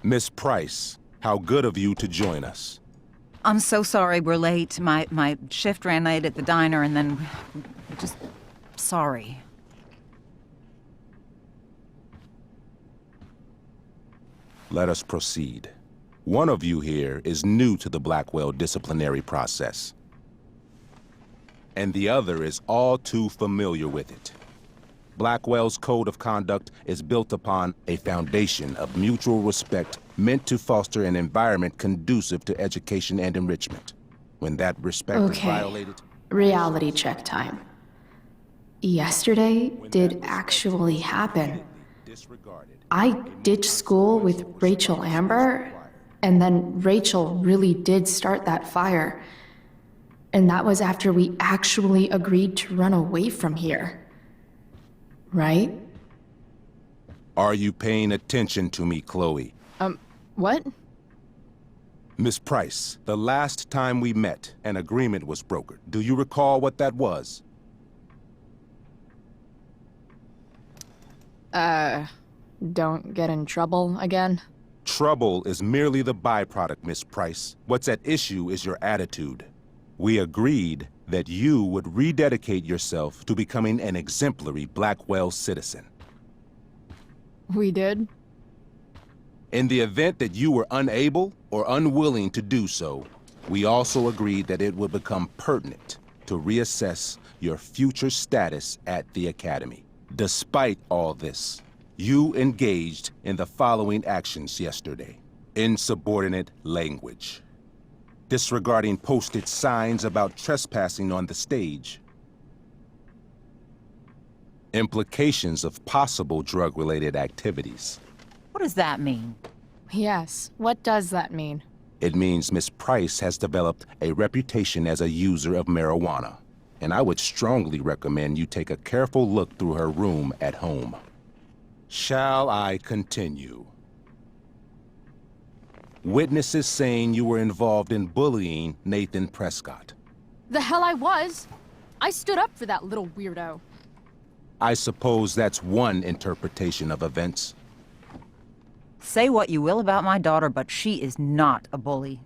Miss Price, how good of you to join us. I'm so sorry we're late. My shift ran late at the diner and then... just... sorry. Let us proceed. One of you here is new to the Blackwell disciplinary process, and the other is all too familiar with it. Blackwell's code of conduct is built upon a foundation of mutual respect meant to foster an environment conducive to education and enrichment. When that respect is violated... Reality check time. Yesterday did actually happen. I ditched school with Rachel Amber, and then Rachel really did start that fire. And that was after we actually agreed to run away from here. Right? Are you paying attention to me, Chloe? What? Miss Price, the last time we met, an agreement was brokered. Do you recall what that was? Don't get in trouble again? Trouble is merely the byproduct, Miss Price. What's at issue is your attitude. We agreed that you would rededicate yourself to becoming an exemplary Blackwell citizen. We did? In the event that you were unable or unwilling to do so, we also agreed that it would become pertinent to reassess your future status at the Academy. Despite all this, you engaged in the following actions yesterday. Insubordinate language. Disregarding posted signs about trespassing on the stage. Implications of possible drug-related activities. What does that mean? Yes, what does that mean? It means Miss Price has developed a reputation as a user of marijuana, and I would strongly recommend you take a careful look through her room at home. Shall I continue? Witnesses saying you were involved in bullying Nathan Prescott. The hell I was! I stood up for that little weirdo. I suppose that's one interpretation of events. Say what you will about my daughter, but she is not a bully.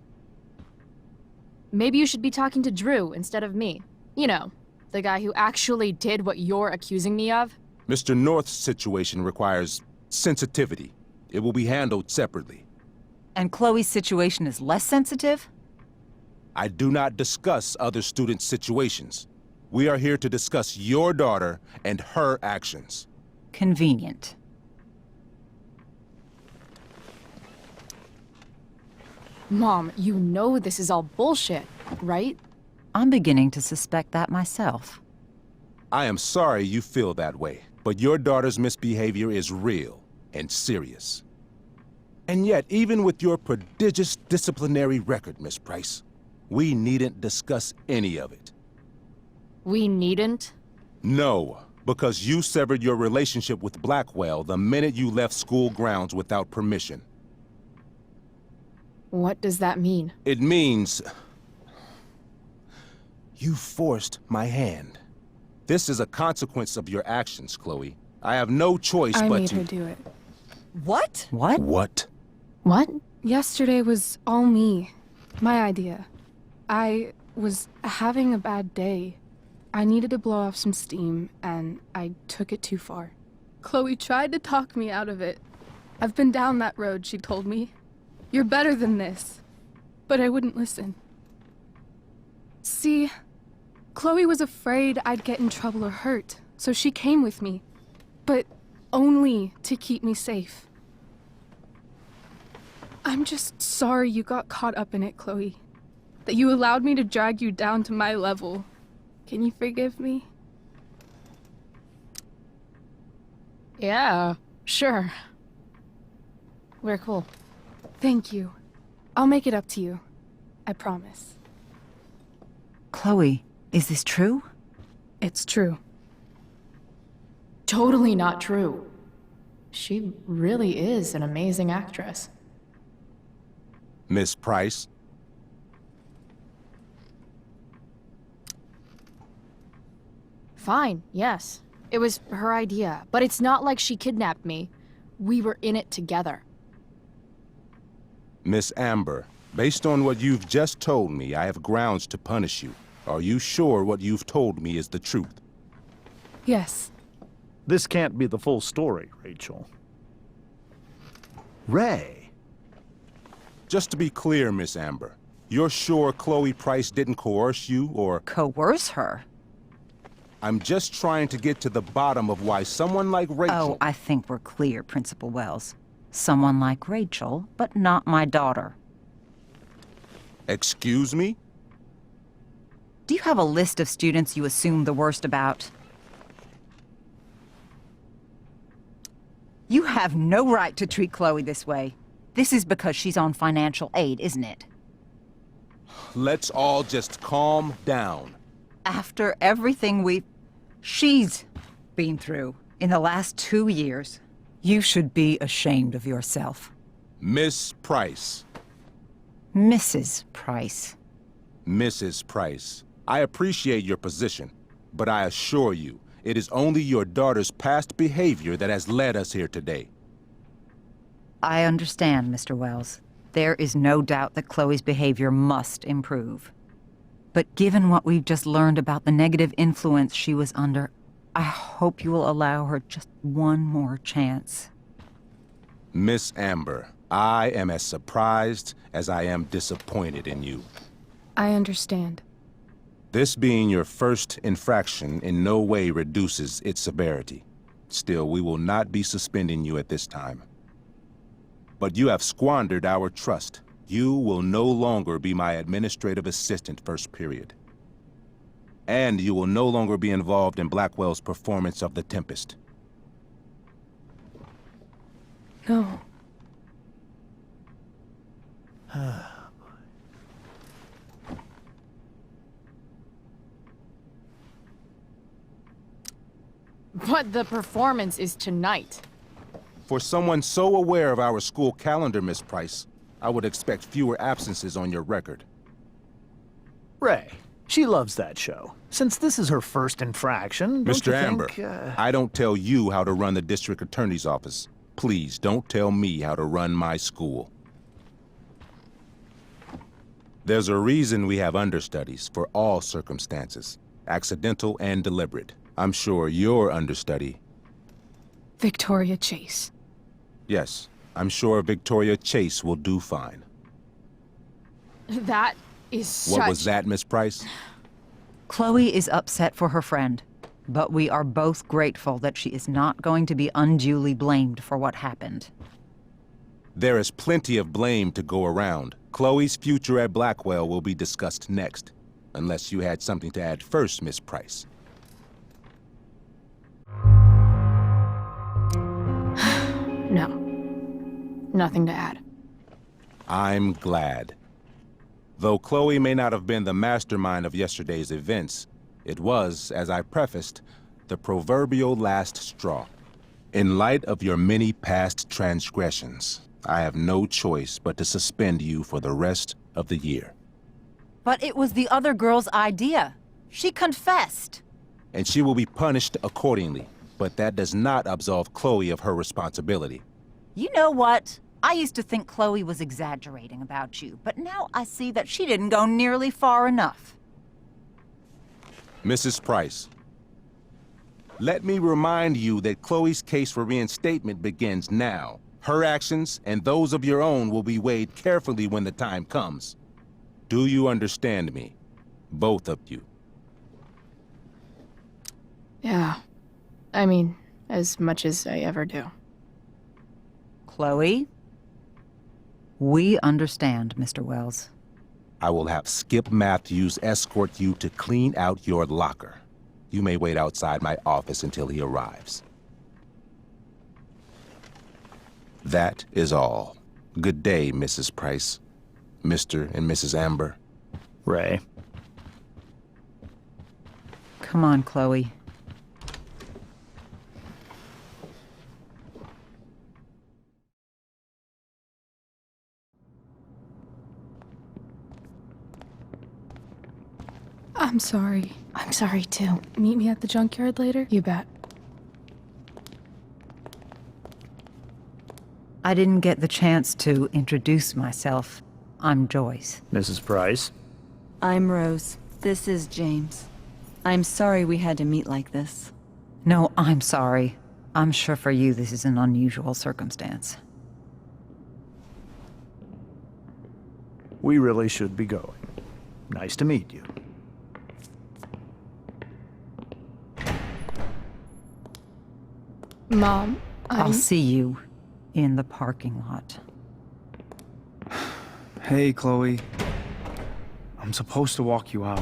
Maybe you should be talking to Drew instead of me. You know, the guy who actually did what you're accusing me of. Mr. North's situation requires sensitivity. It will be handled separately. And Chloe's situation is less sensitive? I do not discuss other students' situations. We are here to discuss your daughter and her actions. Convenient. Mom, you know this is all bullshit, right? I'm beginning to suspect that myself. I am sorry you feel that way, but your daughter's misbehavior is real and serious. And yet, even with your prodigious disciplinary record, Miss Price, we needn't discuss any of it. We needn't? No, because you severed your relationship with Blackwell the minute you left school grounds without permission. What does that mean? It means... you forced my hand. This is a consequence of your actions, Chloe. I have no choice but to... I made her do it. What? What? What? What? Yesterday was all me. My idea. I was having a bad day. I needed to blow off some steam, and I took it too far. Chloe tried to talk me out of it. I've been down that road, she told me. You're better than this. But I wouldn't listen. See, Chloe was afraid I'd get in trouble or hurt, so she came with me. But only to keep me safe. I'm just sorry you got caught up in it, Chloe. That you allowed me to drag you down to my level. Can you forgive me? Yeah, sure. We're cool. Thank you. I'll make it up to you. I promise. Chloe, is this true? It's true. Totally not true. She really is an amazing actress. Miss Price? Fine, yes. It was her idea, but it's not like she kidnapped me. We were in it together. Miss Amber, based on what you've just told me, I have grounds to punish you. Are you sure what you've told me is the truth? Yes. This can't be the full story, Rachel. Ray. Just to be clear, Miss Amber, you're sure Chloe Price didn't coerce you, or... Coerce her? I'm just trying to get to the bottom of why someone like Rachel... Oh, I think we're clear, Principal Wells. Someone like Rachel, but not my daughter. Excuse me? Do you have a list of students you assume the worst about? You have no right to treat Chloe this way. This is because she's on financial aid, isn't it? Let's all just calm down. After everything she's been through in the last 2 years, you should be ashamed of yourself. Miss Price. Mrs. Price. Mrs. Price, I appreciate your position, but I assure you, it is only your daughter's past behavior that has led us here today. I understand, Mr. Wells. There is no doubt that Chloe's behavior must improve. But given what we've just learned about the negative influence she was under, I hope you will allow her just one more chance. Miss Amber, I am as surprised as I am disappointed in you. I understand. This being your first infraction in no way reduces its severity. Still, we will not be suspending you at this time. But you have squandered our trust. You will no longer be my administrative assistant first period. And you will no longer be involved in Blackwell's performance of The Tempest. No. But the performance is tonight. For someone so aware of our school calendar, Miss Price, I would expect fewer absences on your record. Ray. She loves that show. Since this is her first infraction, don't Mr. you Amber, think, I don't tell you how to run the district attorney's office. Please don't tell me how to run my school. There's a reason we have understudies for all circumstances, accidental and deliberate. I'm sure your understudy... Victoria Chase. Yes, I'm sure Victoria Chase will do fine. That is such... What was that, Miss Price? Chloe is upset for her friend, but we are both grateful that she is not going to be unduly blamed for what happened. There is plenty of blame to go around. Chloe's future at Blackwell will be discussed next, unless you had something to add first, Miss Price. No. Nothing to add. I'm glad. Though Chloe may not have been the mastermind of yesterday's events, it was, as I prefaced, the proverbial last straw. In light of your many past transgressions, I have no choice but to suspend you for the rest of the year. But it was the other girl's idea. She confessed. And she will be punished accordingly, but that does not absolve Chloe of her responsibility. You know what? I used to think Chloe was exaggerating about you, but now I see that she didn't go nearly far enough. Mrs. Price, let me remind you that Chloe's case for reinstatement begins now. Her actions and those of your own will be weighed carefully when the time comes. Do you understand me? Both of you. Yeah. I mean, as much as I ever do. Chloe? We understand, Mr. Wells. I will have Skip Matthews escort you to clean out your locker. You may wait outside my office until he arrives. That is all. Good day, Mrs. Price. Mr. and Mrs. Amber. Ray. Come on, Chloe. I'm sorry. I'm sorry too. Meet me at the junkyard later? You bet. I didn't get the chance to introduce myself. I'm Joyce. Mrs. Price? I'm Rose. This is James. I'm sorry we had to meet like this. No, I'm sorry. I'm sure for you this is an unusual circumstance. We really should be going. Nice to meet you. Mom, I'll see you in the parking lot. Hey, Chloe. I'm supposed to walk you out.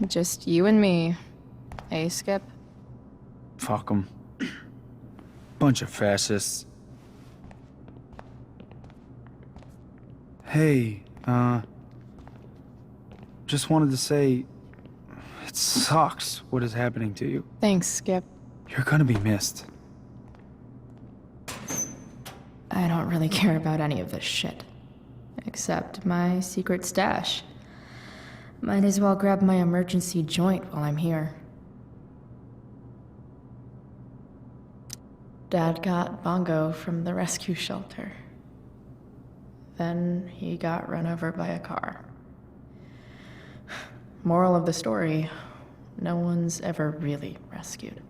Just you and me. Hey, Skip. Fuck 'em. Bunch of fascists. Hey, just wanted to say, it sucks what is happening to you. Thanks, Skip. You're gonna be missed. I don't really care about any of this shit. Except my secret stash. Might as well grab my emergency joint while I'm here. Dad got Bongo from the rescue shelter. Then he got run over by a car. Moral of the story, no one's ever really rescued.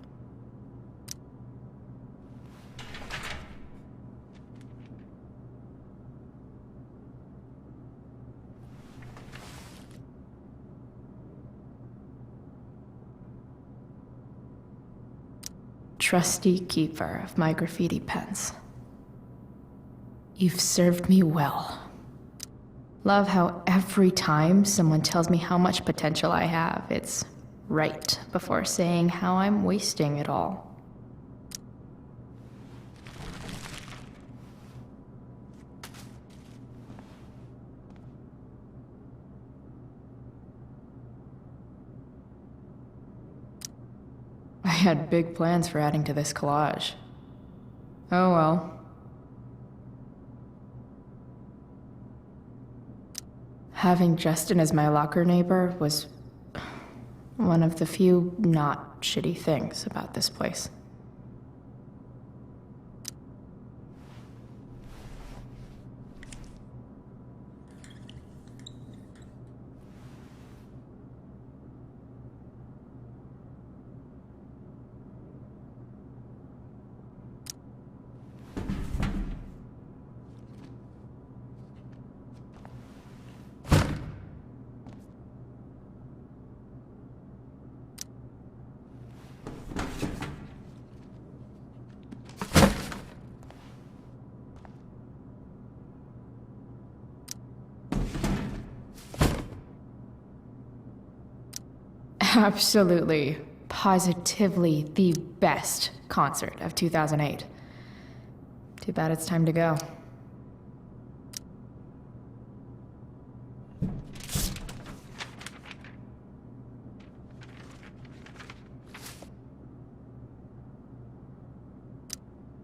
Trusty keeper of my graffiti pens. You've served me well. Love how every time someone tells me how much potential I have, it's right before saying how I'm wasting it all. I had big plans for adding to this collage. Oh well. Having Justin as my locker neighbor was one of the few not shitty things about this place. Absolutely, positively the best concert of 2008. Too bad it's time to go.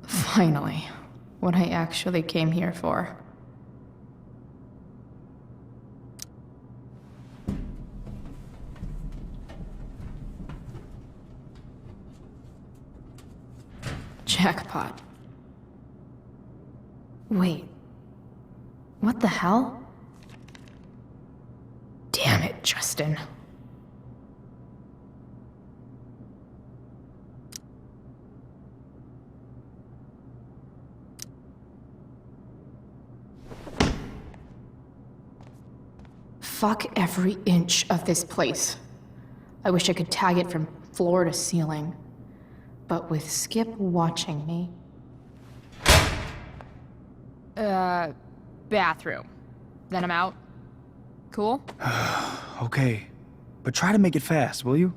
Finally, what I actually came here for. Jackpot. Wait. What the hell? Damn it, Justin. Fuck every inch of this place. I wish I could tag it from floor to ceiling. But with Skip watching me... Bathroom. Then I'm out. Cool? Okay, but try to make it fast, will you?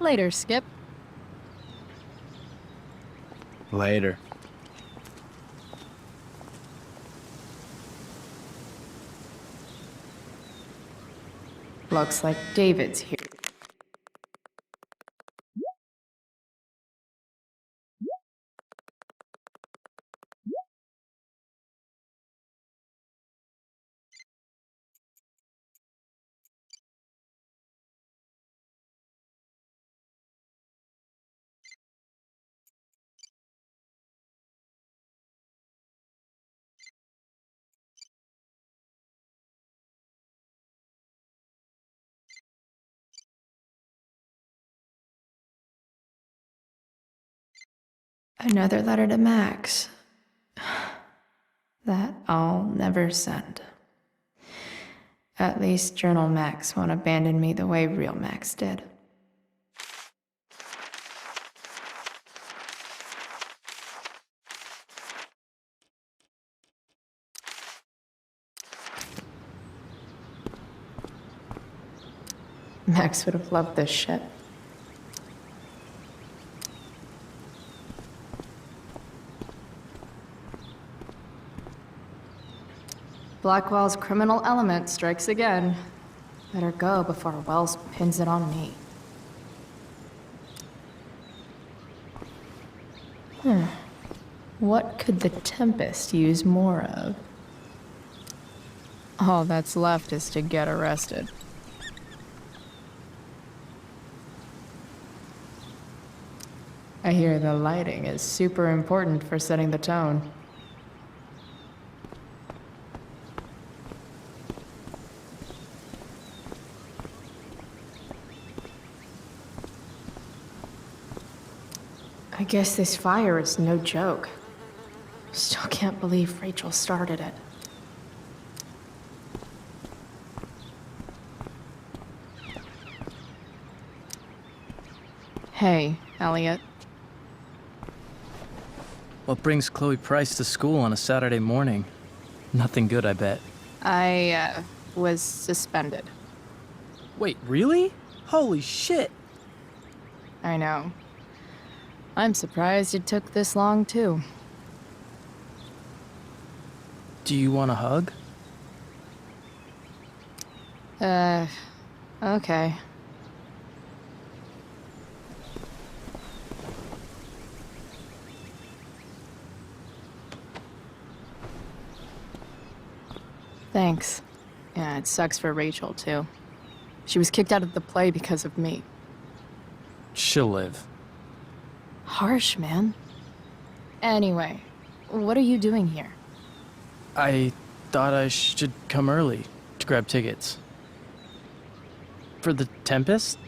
Later, Skip. Later. Looks like David's here. Another letter to Max. That I'll never send. At least Journal Max won't abandon me the way real Max did. Max would have loved this shit. Blackwell's criminal element strikes again. Better go before Wells pins it on me. What could the Tempest use more of? All that's left is to get arrested. I hear the lighting is super important for setting the tone. I guess this fire is no joke. Still can't believe Rachel started it. Hey, Elliot. What brings Chloe Price to school on a Saturday morning? Nothing good, I bet. I, was suspended. Wait, really? Holy shit! I know. I'm surprised it took this long, too. Do you want a hug? Okay. Thanks. Yeah, it sucks for Rachel, too. She was kicked out of the play because of me. She'll live. Harsh, man. Anyway, what are you doing here? I thought I should come early to grab tickets. For the Tempest?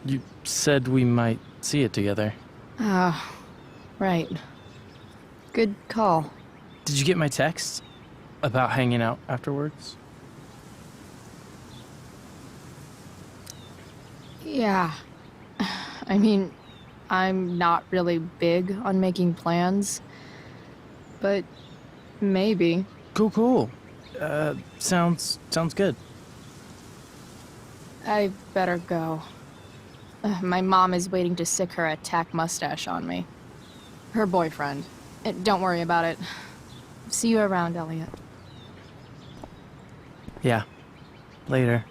You said we might see it together. Ah, right. Good call. Did you get my text? About hanging out afterwards? Yeah. I mean, I'm not really big on making plans, but maybe. Cool. Sounds good. I better go. My mom is waiting to sick her attack mustache on me. Her boyfriend. Don't worry about it. See you around, Elliot. Yeah. Later.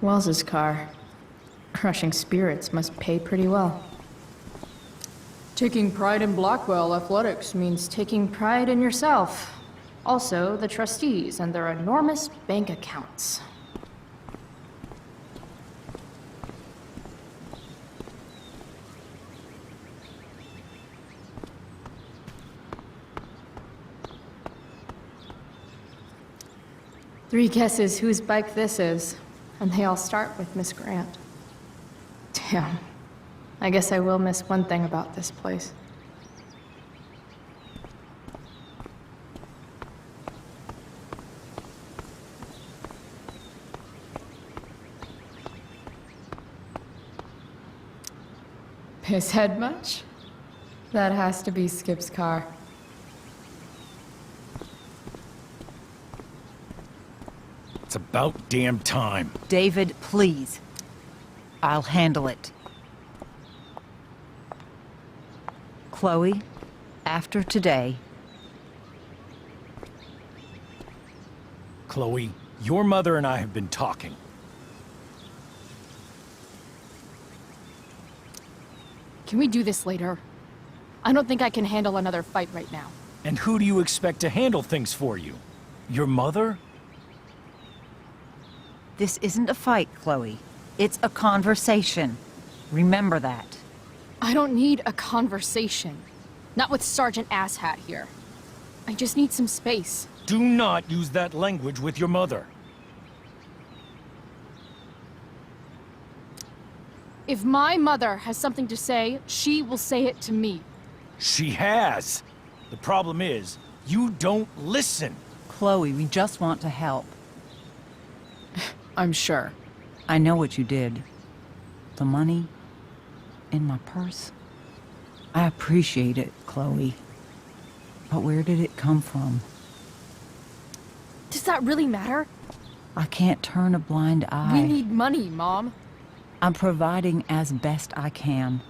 Wells's car. Crushing spirits must pay pretty well. Taking pride in Blackwell athletics means taking pride in yourself. Also, the trustees and their enormous bank accounts. Three guesses whose bike this is, and they all start with Miss Grant. Damn. I guess I will miss one thing about this place. His head much? That has to be Skip's car. It's about damn time. David, please. I'll handle it. Chloe, after today... Chloe, your mother and I have been talking. Can we do this later? I don't think I can handle another fight right now. And who do you expect to handle things for you? Your mother? This isn't a fight, Chloe. It's a conversation. Remember that. I don't need a conversation. Not with Sergeant Asshat here. I just need some space. Do not use that language with your mother. If my mother has something to say, she will say it to me. She has. The problem is, you don't listen. Chloe, we just want to help. I'm sure. I know what you did. The money in my purse. I appreciate it, Chloe. But where did it come from? Does that really matter? I can't turn a blind eye. We need money, Mom. I'm providing as best I can.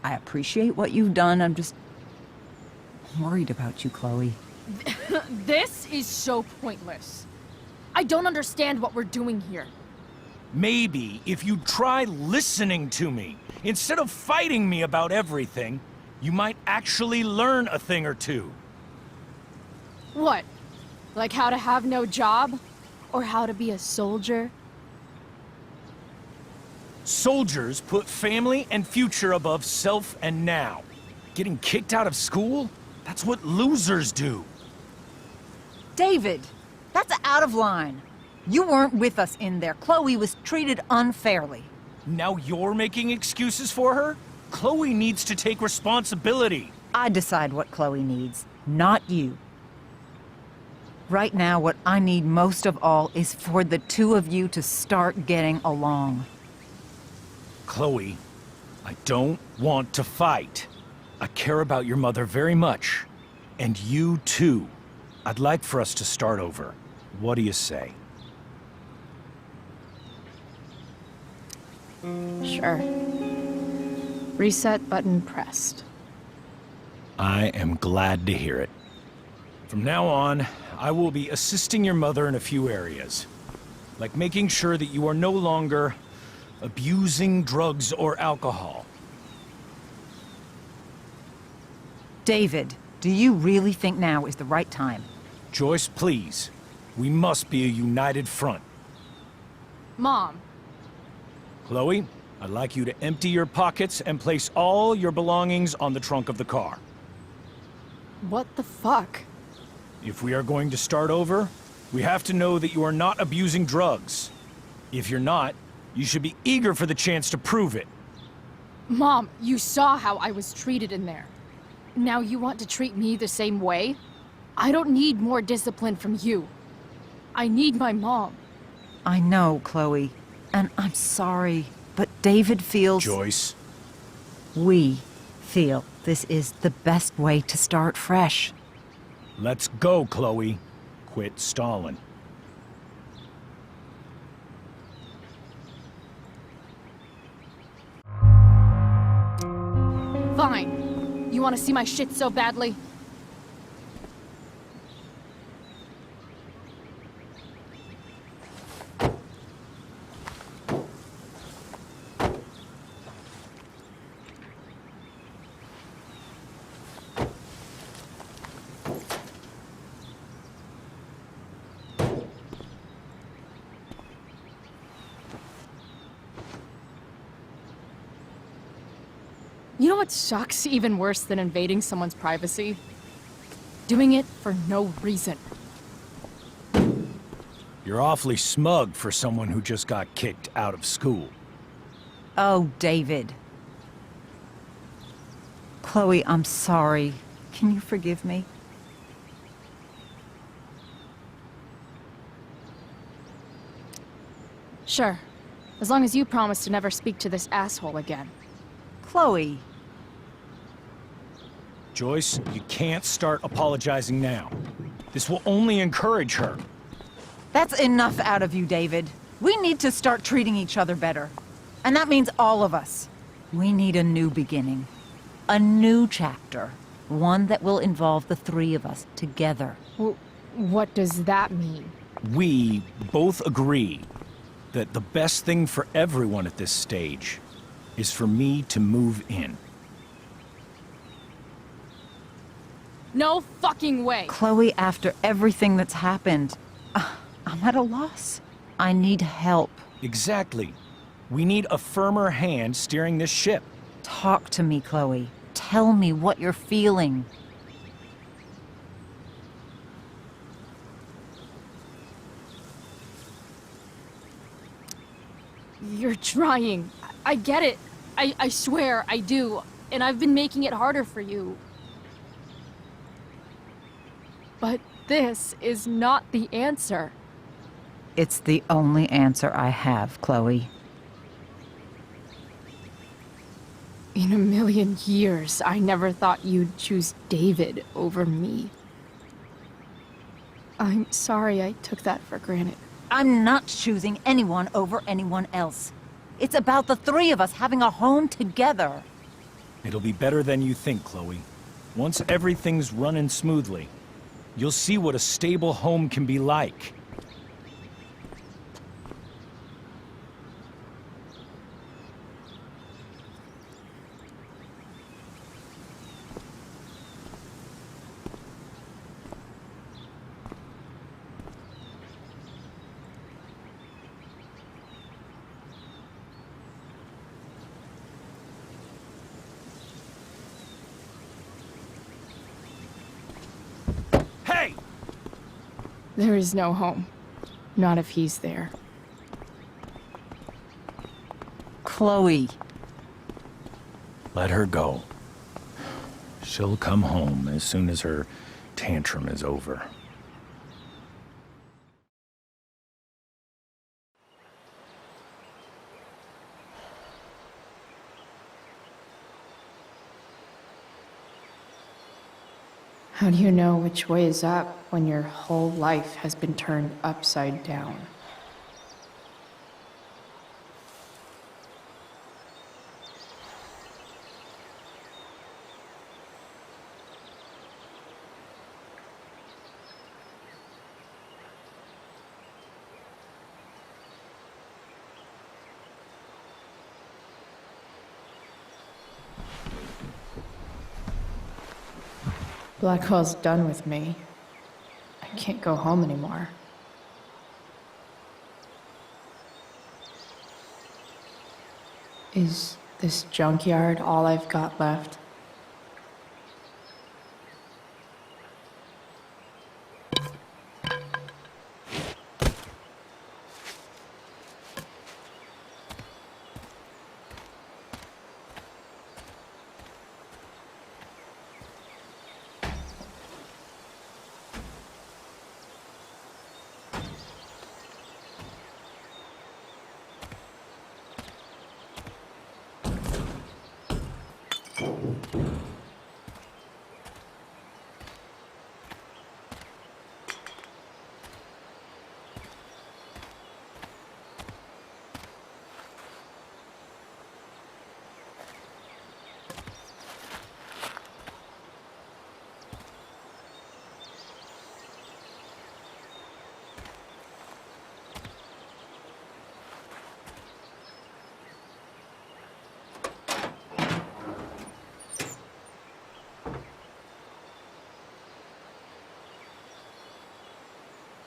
I appreciate what you've done. I'm worried about you, Chloe. This is so pointless. I don't understand what we're doing here. Maybe if you try listening to me, instead of fighting me about everything, you might actually learn a thing or two. What? Like how to have no job? Or how to be a soldier? Soldiers put family and future above self and now. Getting kicked out of school? That's what losers do. David, that's out of line. You weren't with us in there. Chloe was treated unfairly. Now you're making excuses for her? Chloe needs to take responsibility. I decide what Chloe needs, not you. Right now, what I need most of all is for the two of you to start getting along. Chloe, I don't want to fight. I care about your mother very much. And you too. I'd like for us to start over. What do you say? Sure. Reset button pressed. I am glad to hear it. From now on, I will be assisting your mother in a few areas. Like making sure that you are no longer abusing drugs or alcohol. David, do you really think now is the right time? Joyce, please. We must be a united front. Mom. Chloe, I'd like you to empty your pockets and place all your belongings on the trunk of the car. What the fuck? If we are going to start over, we have to know that you are not abusing drugs. If you're not, you should be eager for the chance to prove it. Mom, you saw how I was treated in there. Now you want to treat me the same way? I don't need more discipline from you. I need my mom. I know, Chloe, and I'm sorry, but David feels... Joyce. We feel this is the best way to start fresh. Let's go, Chloe. Quit stalling. Fine. You want to see my shit so badly? You know what sucks even worse than invading someone's privacy? Doing it for no reason. You're awfully smug for someone who just got kicked out of school. Oh, David. Chloe, I'm sorry. Can you forgive me? Sure. As long as you promise to never speak to this asshole again. Chloe. Joyce, you can't start apologizing now. This will only encourage her. That's enough out of you, David. We need to start treating each other better. And that means all of us. We need a new beginning. A new chapter. One that will involve the three of us together. What does that mean? We both agree that the best thing for everyone at this stage is for me to move in. No fucking way! Chloe, after everything that's happened, I'm at a loss. I need help. Exactly. We need a firmer hand steering this ship. Talk to me, Chloe. Tell me what you're feeling. You're trying. I get it. I swear, I do. And I've been making it harder for you. But this is not the answer. It's the only answer I have, Chloe. In a million years, I never thought you'd choose David over me. I'm sorry I took that for granted. I'm not choosing anyone over anyone else. It's about the three of us having a home together. It'll be better than you think, Chloe. Once everything's running smoothly, you'll see what a stable home can be like. Hey! There is no home. Not if he's there. Chloe. Let her go. She'll come home as soon as her tantrum is over. How do you know which way is up when your whole life has been turned upside down? Blackwell's done with me. I can't go home anymore. Is this junkyard all I've got left?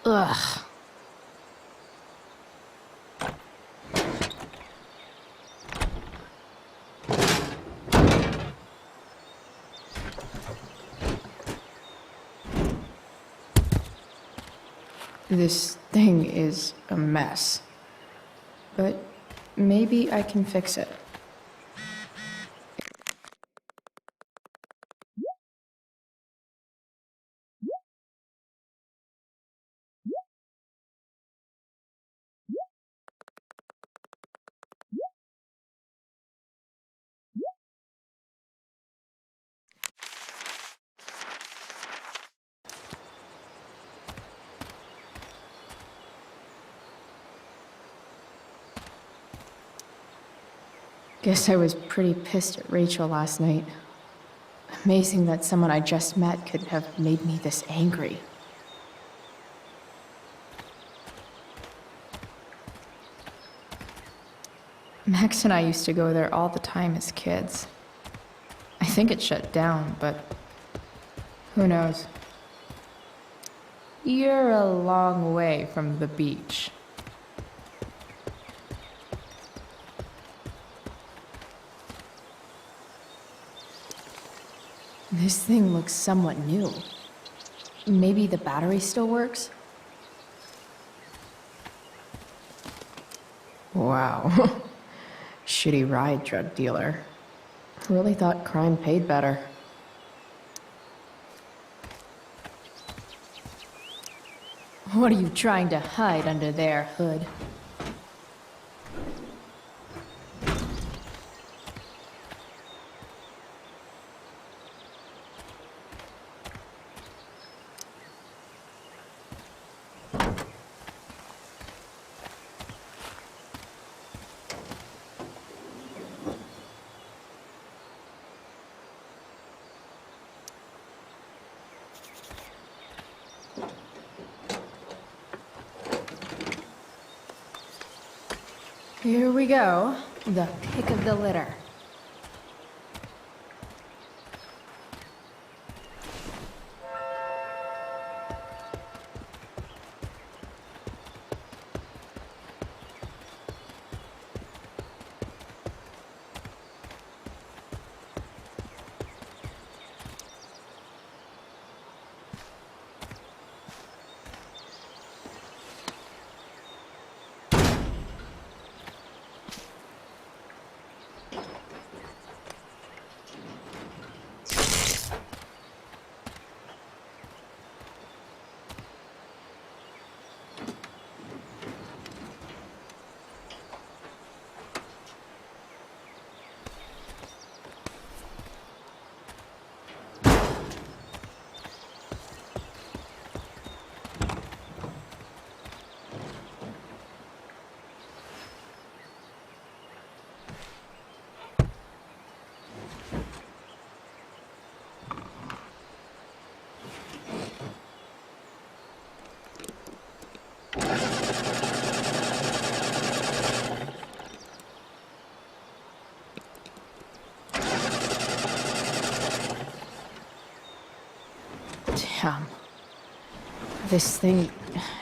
Ugh. This thing is a mess. But maybe I can fix it. Guess I was pretty pissed at Rachel last night. Amazing that someone I just met could have made me this angry. Max and I used to go there all the time as kids. I think it shut down, but who knows? You're a long way from the beach. This thing looks somewhat new. Maybe the battery still works? Wow. Shitty ride, drug dealer. Really thought crime paid better. What are you trying to hide under there, Hood? Here we go. The pick of the litter. Damn. This thing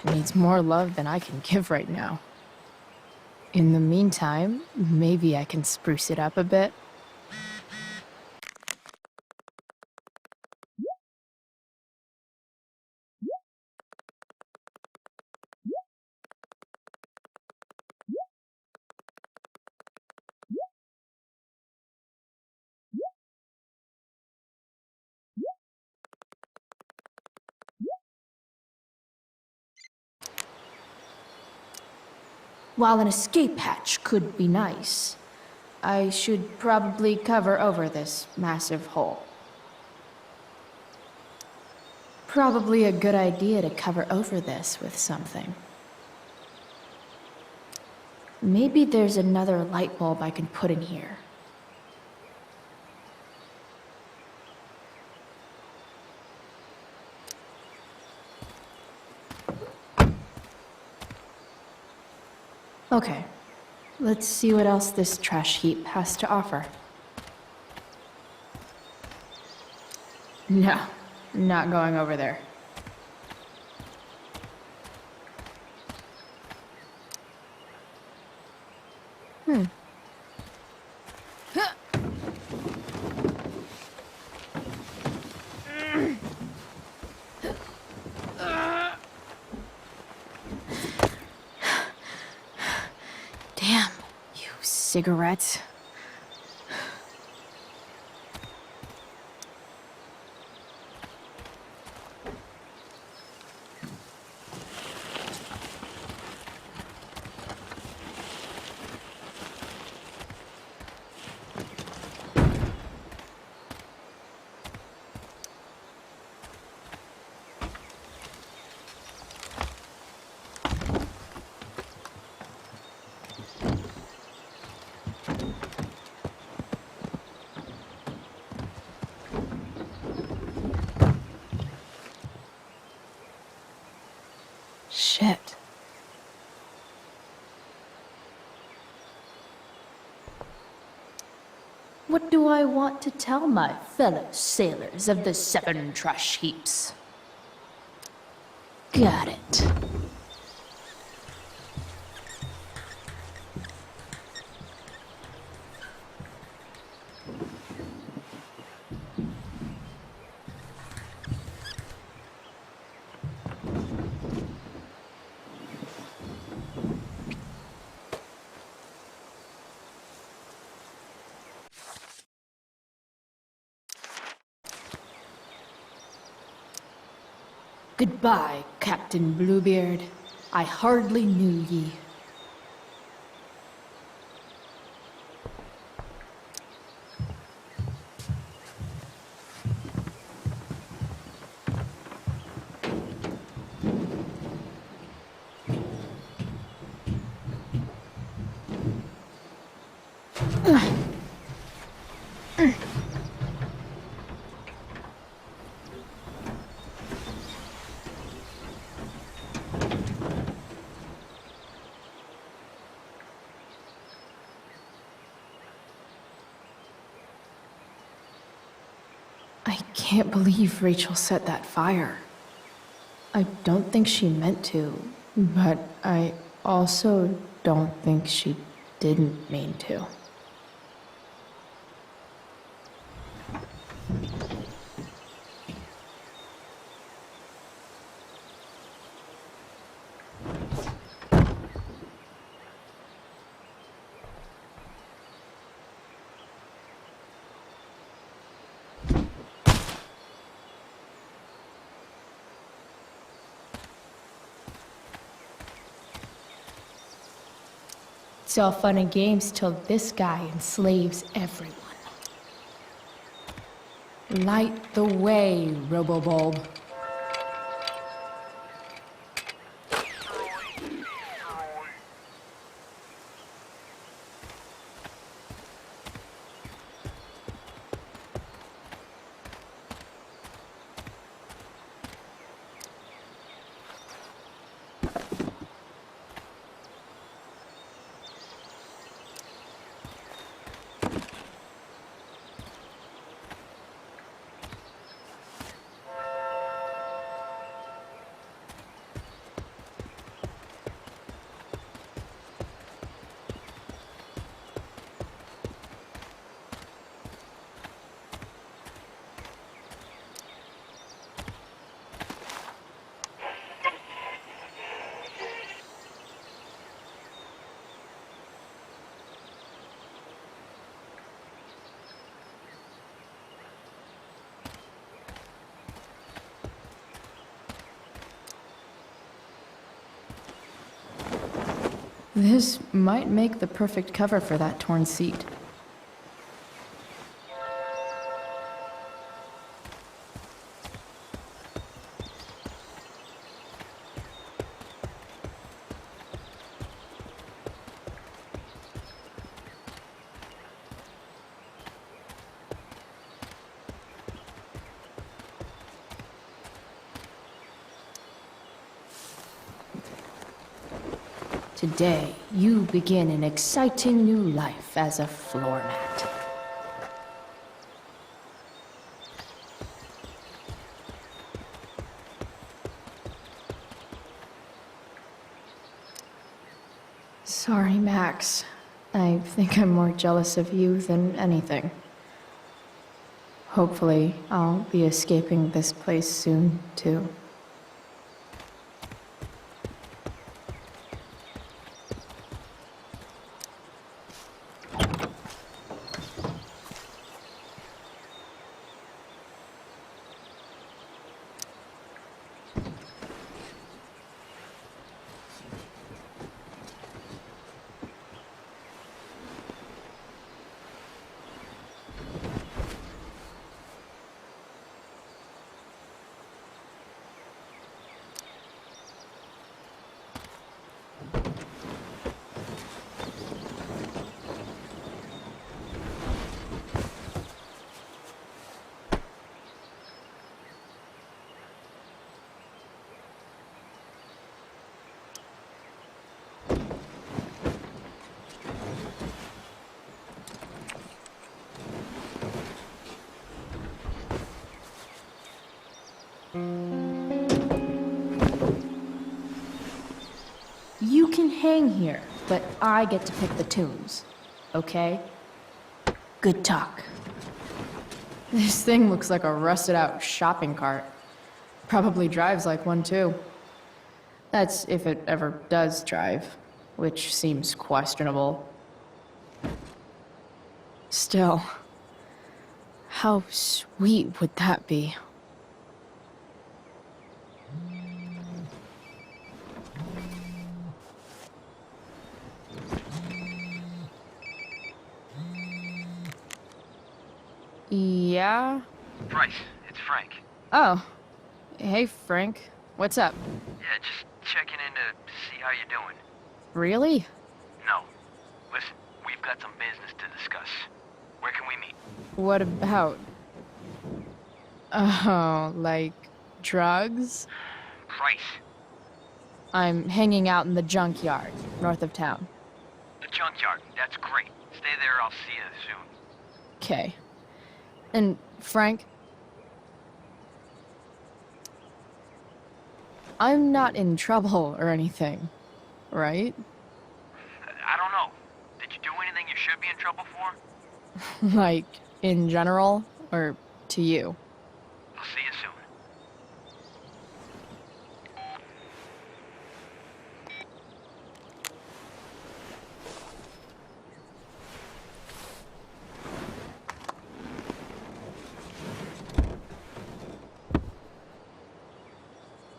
needs more love than I can give right now. In the meantime, maybe I can spruce it up a bit. While an escape hatch could be nice, I should probably cover over this massive hole. Probably a good idea to cover over this with something. Maybe there's another light bulb I can put in here. Okay, let's see what else this trash heap has to offer. No, not going over there. Damn, you cigarettes. Shit. What do I want to tell my fellow sailors of the 7 trash heaps? Got it. Goodbye, Captain Bluebeard. I hardly knew ye. I can't believe Rachel set that fire. I don't think she meant to, but I also don't think she didn't mean to. It's all fun and games till this guy enslaves everyone. Light the way, Robobulb. This might make the perfect cover for that torn seat. Today, you begin an exciting new life as a floor mat. Sorry, Max. I think I'm more jealous of you than anything. Hopefully, I'll be escaping this place soon, too. hang here, but I get to pick the tunes. Okay? Good talk. This thing looks like a rusted out shopping cart. Probably drives like one too. That's if it ever does drive, which seems questionable. Still, how sweet would that be? Yeah? Bryce, it's Frank. Oh. Hey, Frank. What's up? Yeah, just checking in to see how you're doing. Really? No. Listen, we've got some business to discuss. Where can we meet? What about? Oh, like drugs? Bryce. I'm hanging out in the junkyard, north of town. The junkyard. That's great. Stay there, I'll see you soon. Okay. And Frank? I'm not in trouble or anything, right? I don't know. Did you do anything you should be in trouble for? Like, in general, or to you? I'll see you soon.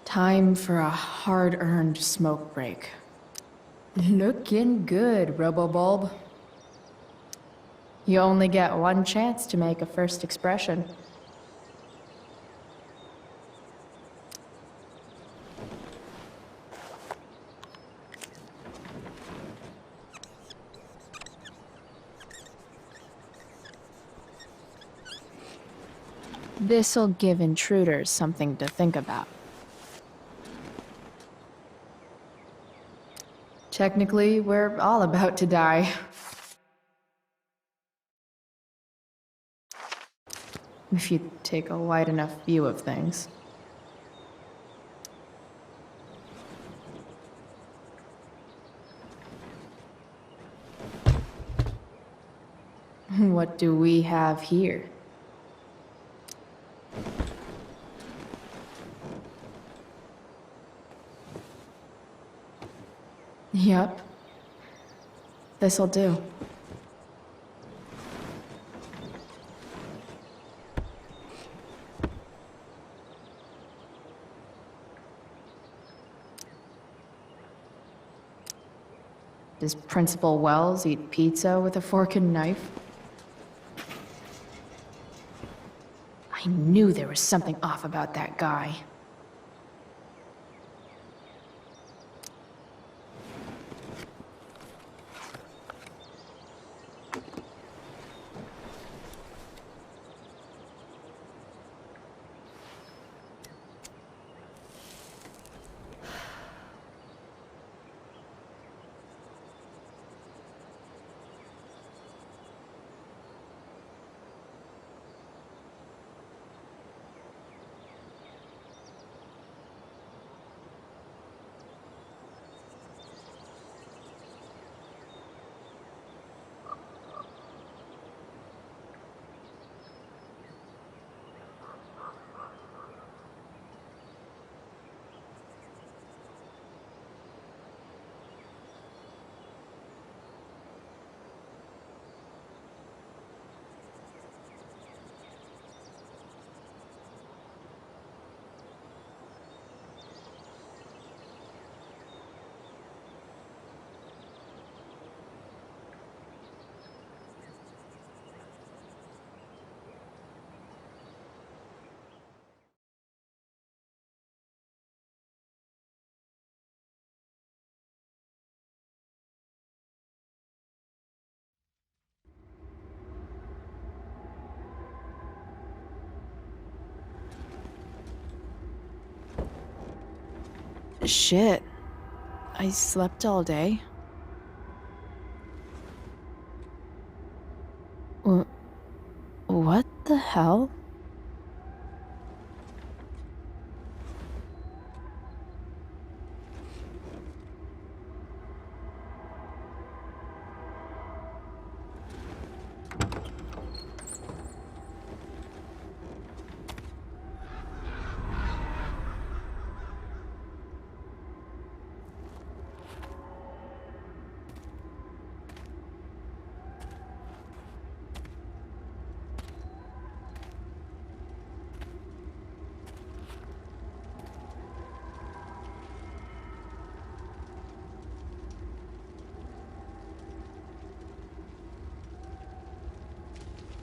Time for a hard-earned smoke break. Looking good, Robobulb. You only get one chance to make a first expression. This'll give intruders something to think about. Technically, we're all about to die. If you take a wide enough view of things. What do we have here? Yep. This'll do. Does Principal Wells eat pizza with a fork and knife? I knew there was something off about that guy. Shit. I slept all day. What the hell?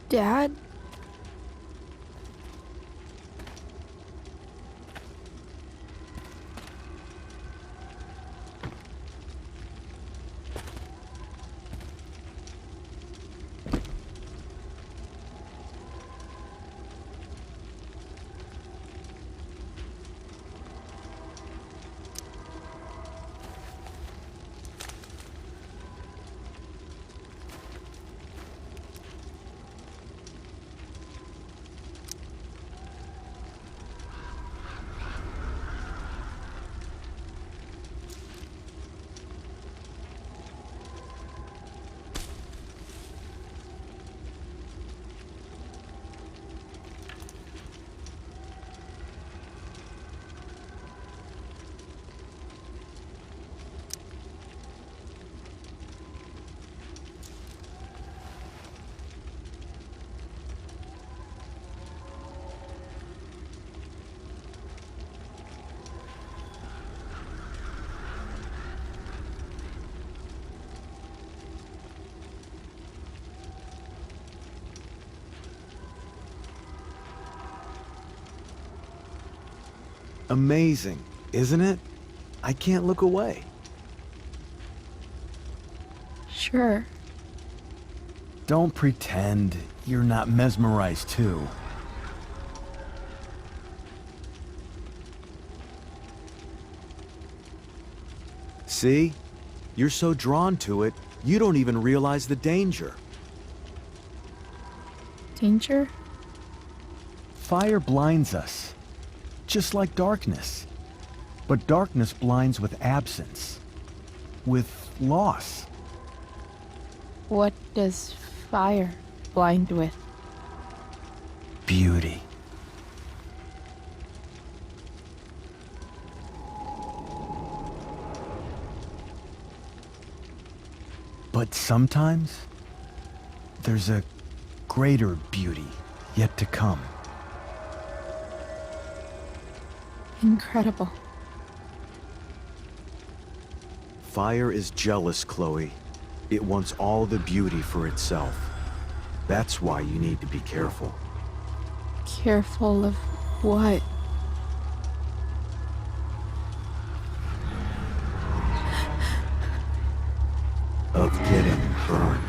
Dad? Amazing, isn't it? I can't look away. Sure. Don't pretend you're not mesmerized too. See? You're so drawn to it, you don't even realize the danger. Danger? Fire blinds us, just like darkness. But darkness blinds with absence, with loss. What does fire blind with? Beauty. But sometimes, there's a greater beauty yet to come. Incredible. Fire is jealous, Chloe. It wants all the beauty for itself. That's why you need to be careful. Careful of what? Of getting burned.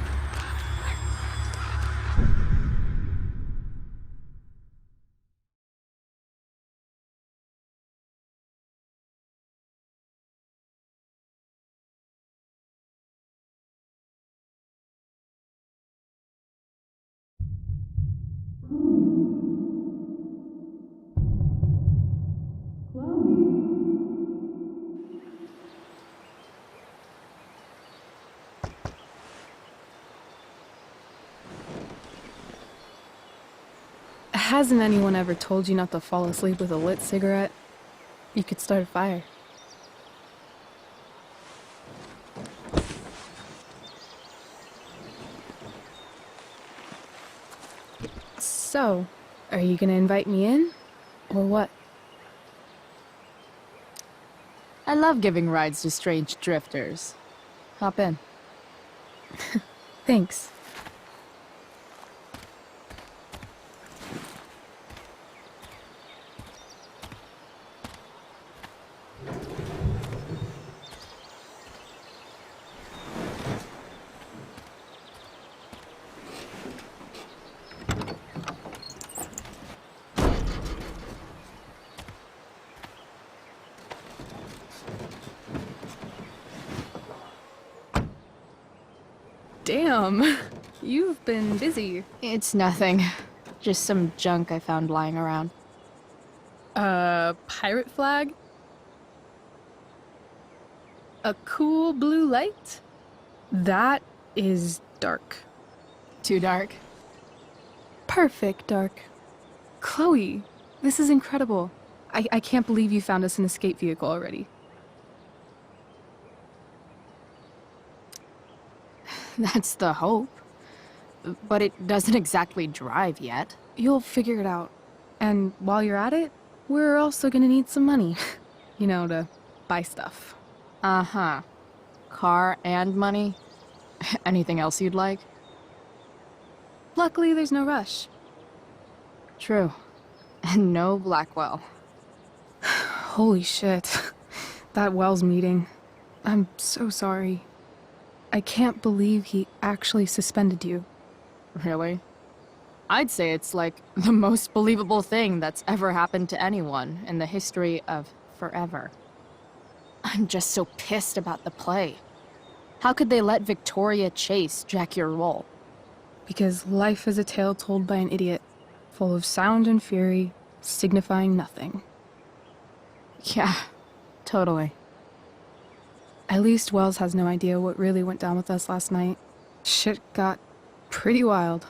Hasn't anyone ever told you not to fall asleep with a lit cigarette? You could start a fire. So, are you gonna invite me in? Or what? I love giving rides to strange drifters. Hop in. Thanks. Damn, you've been busy. It's nothing. Just some junk I found lying around. Pirate flag? A cool blue light? That is dark. Too dark? Perfect dark. Chloe, this is incredible. I can't believe you found us an escape vehicle already. That's the hope. But it doesn't exactly drive yet. You'll figure it out. And while you're at it, we're also gonna need some money. You know, to buy stuff. Uh-huh. Car and money? Anything else you'd like? Luckily, there's no rush. True. And no Blackwell. Holy shit. That Wells meeting. I'm so sorry. I can't believe he actually suspended you. Really? I'd say it's like the most believable thing that's ever happened to anyone in the history of forever. I'm just so pissed about the play. How could they let Victoria Chase jack your role? Because life is a tale told by an idiot, full of sound and fury, signifying nothing. Yeah, totally. At least Wells has no idea what really went down with us last night. Shit got pretty wild.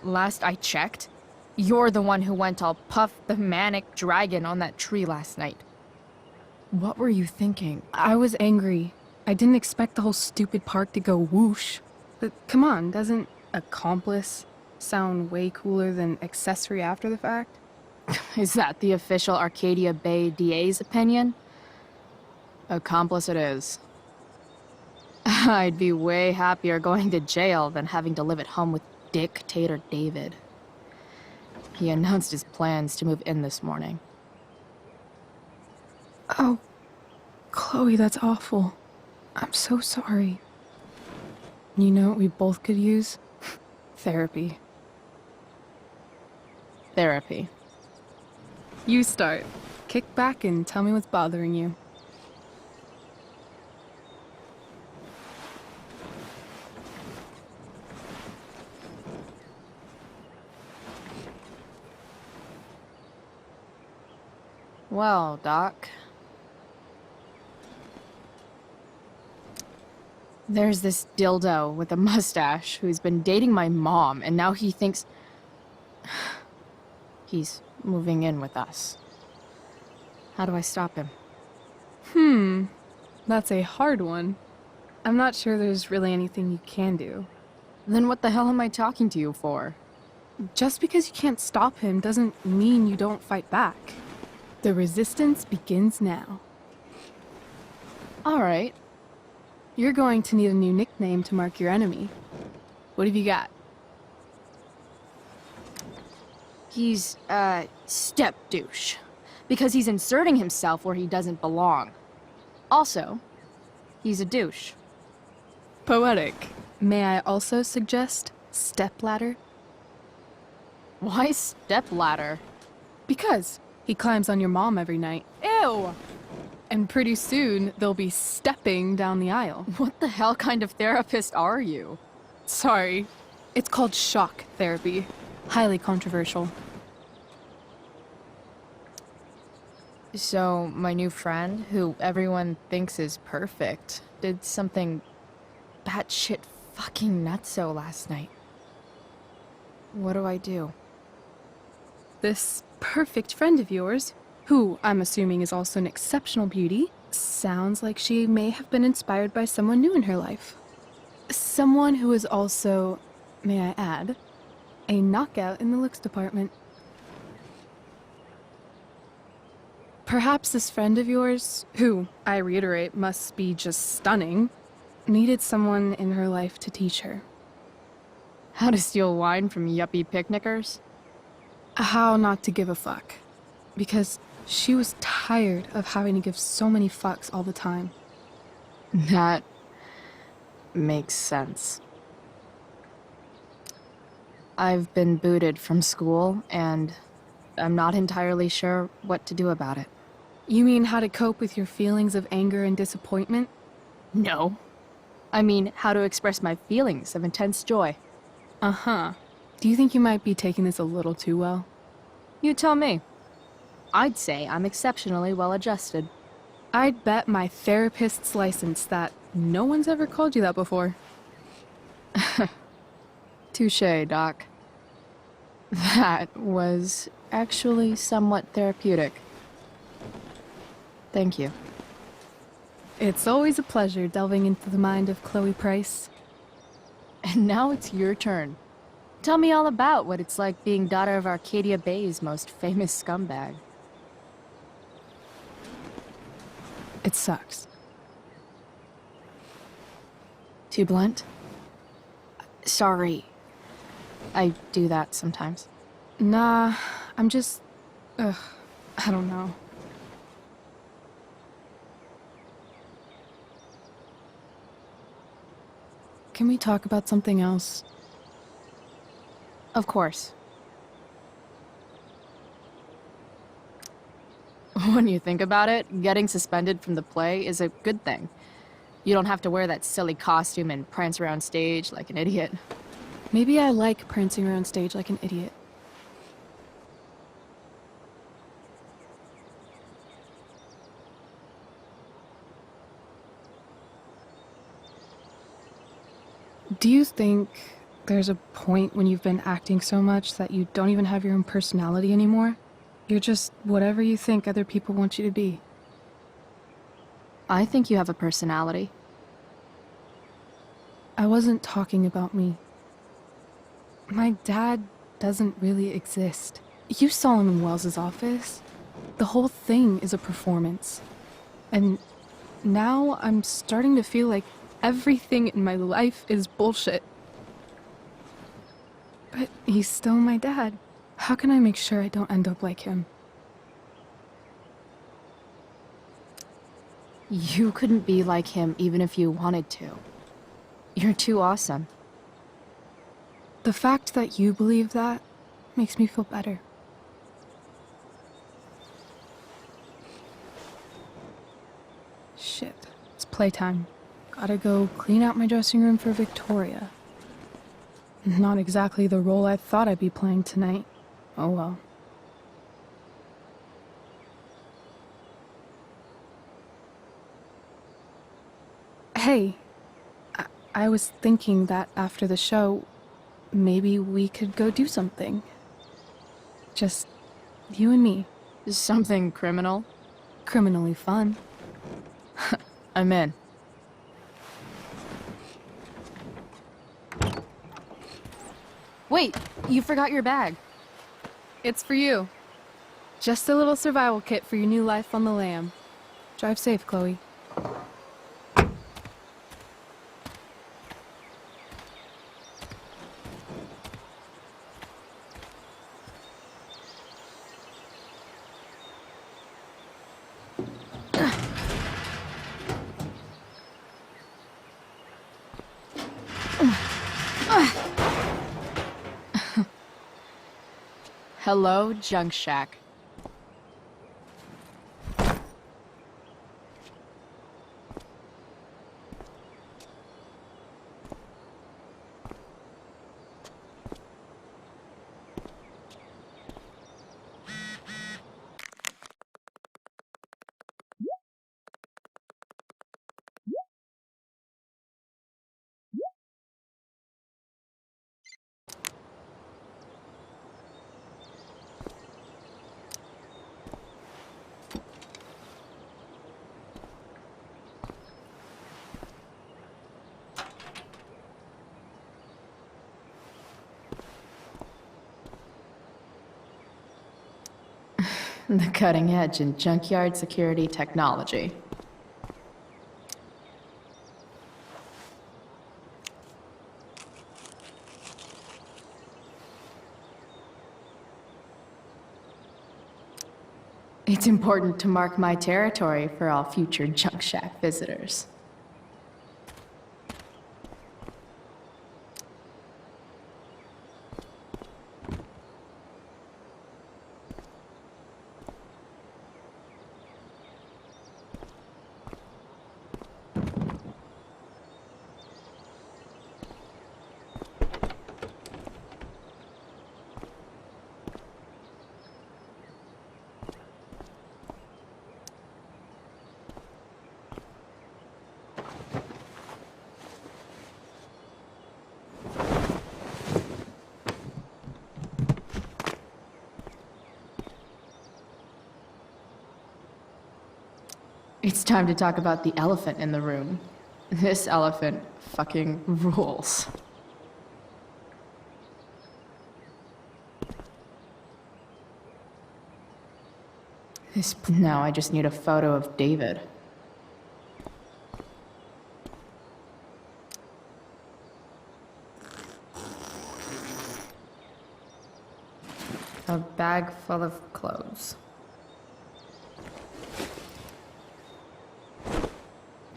Last I checked, you're the one who went all Puff the Manic Dragon on that tree last night. What were you thinking? I was angry. I didn't expect the whole stupid park to go whoosh. But come on, doesn't accomplice sound way cooler than accessory after the fact? Is that the official Arcadia Bay DA's opinion? Accomplice it is. I'd be way happier going to jail than having to live at home with Dictator David. He announced his plans to move in this morning. Oh, Chloe, that's awful. I'm so sorry. You know what we both could use? Therapy. Therapy. You start. Kick back and tell me what's bothering you. Well, Doc. There's this dildo with a mustache who's been dating my mom, and now he thinks he's moving in with us. How do I stop him? That's a hard one. I'm not sure there's really anything you can do. Then what the hell am I talking to you for? Just because you can't stop him doesn't mean you don't fight back. The resistance begins now. All right. You're going to need a new nickname to mark your enemy. What have you got? He's, step douche. Because he's inserting himself where he doesn't belong. Also, he's a douche. Poetic. May I also suggest stepladder? Why stepladder? Because he climbs on your mom every night. Ew! And pretty soon, they'll be stepping down the aisle. What the hell kind of therapist are you? Sorry. It's called shock therapy. Highly controversial. So, my new friend, who everyone thinks is perfect, did something batshit fucking nutso last night. What do I do? This perfect friend of yours, who I'm assuming is also an exceptional beauty, sounds like she may have been inspired by someone new in her life. Someone who is also, may I add, a knockout in the looks department. Perhaps this friend of yours, who, I reiterate, must be just stunning, needed someone in her life to teach her. How to steal wine from yuppie picnickers? How not to give a fuck. Because she was tired of having to give so many fucks all the time. That makes sense. I've been booted from school, and I'm not entirely sure what to do about it. You mean how to cope with your feelings of anger and disappointment? No. I mean how to express my feelings of intense joy. Uh-huh. Do you think you might be taking this a little too well? You tell me. I'd say I'm exceptionally well adjusted. I'd bet my therapist's license that no one's ever called you that before. Touché, Doc. That was actually somewhat therapeutic. Thank you. It's always a pleasure delving into the mind of Chloe Price. And now it's your turn. Tell me all about what it's like being daughter of Arcadia Bay's most famous scumbag. It sucks. Too blunt? Sorry. I do that sometimes. Nah, I'm just... Ugh, I don't know. Can we talk about something else? Of course. When you think about it, getting suspended from the play is a good thing. You don't have to wear that silly costume and prance around stage like an idiot. Maybe I like prancing around stage like an idiot. Do you think there's a point when you've been acting so much that you don't even have your own personality anymore? You're just whatever you think other people want you to be. I think you have a personality. I wasn't talking about me. My dad doesn't really exist. You saw him in Wells's office. The whole thing is a performance. And now I'm starting to feel like everything in my life is bullshit. But he's still my dad. How can I make sure I don't end up like him? You couldn't be like him even if you wanted to. You're too awesome. The fact that you believe that makes me feel better. Shit, it's playtime. Gotta go clean out my dressing room for Victoria. Not exactly the role I thought I'd be playing tonight. Oh well. Hey, I was thinking that after the show, maybe we could go do something. Just you and me. Something criminal? Criminally fun. I'm in. Wait, you forgot your bag. It's for you. Just a little survival kit for your new life on the lam. Drive safe, Chloe. Hello, Junk Shack. The cutting edge in junkyard security technology. It's important to mark my territory for all future Junk Shack visitors. It's time to talk about the elephant in the room. This elephant fucking rules. Now I just need a photo of David. A bag full of clothes.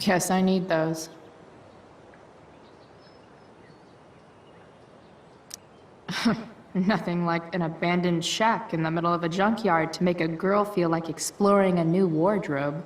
Yes, I need those. Nothing like an abandoned shack in the middle of a junkyard to make a girl feel like exploring a new wardrobe.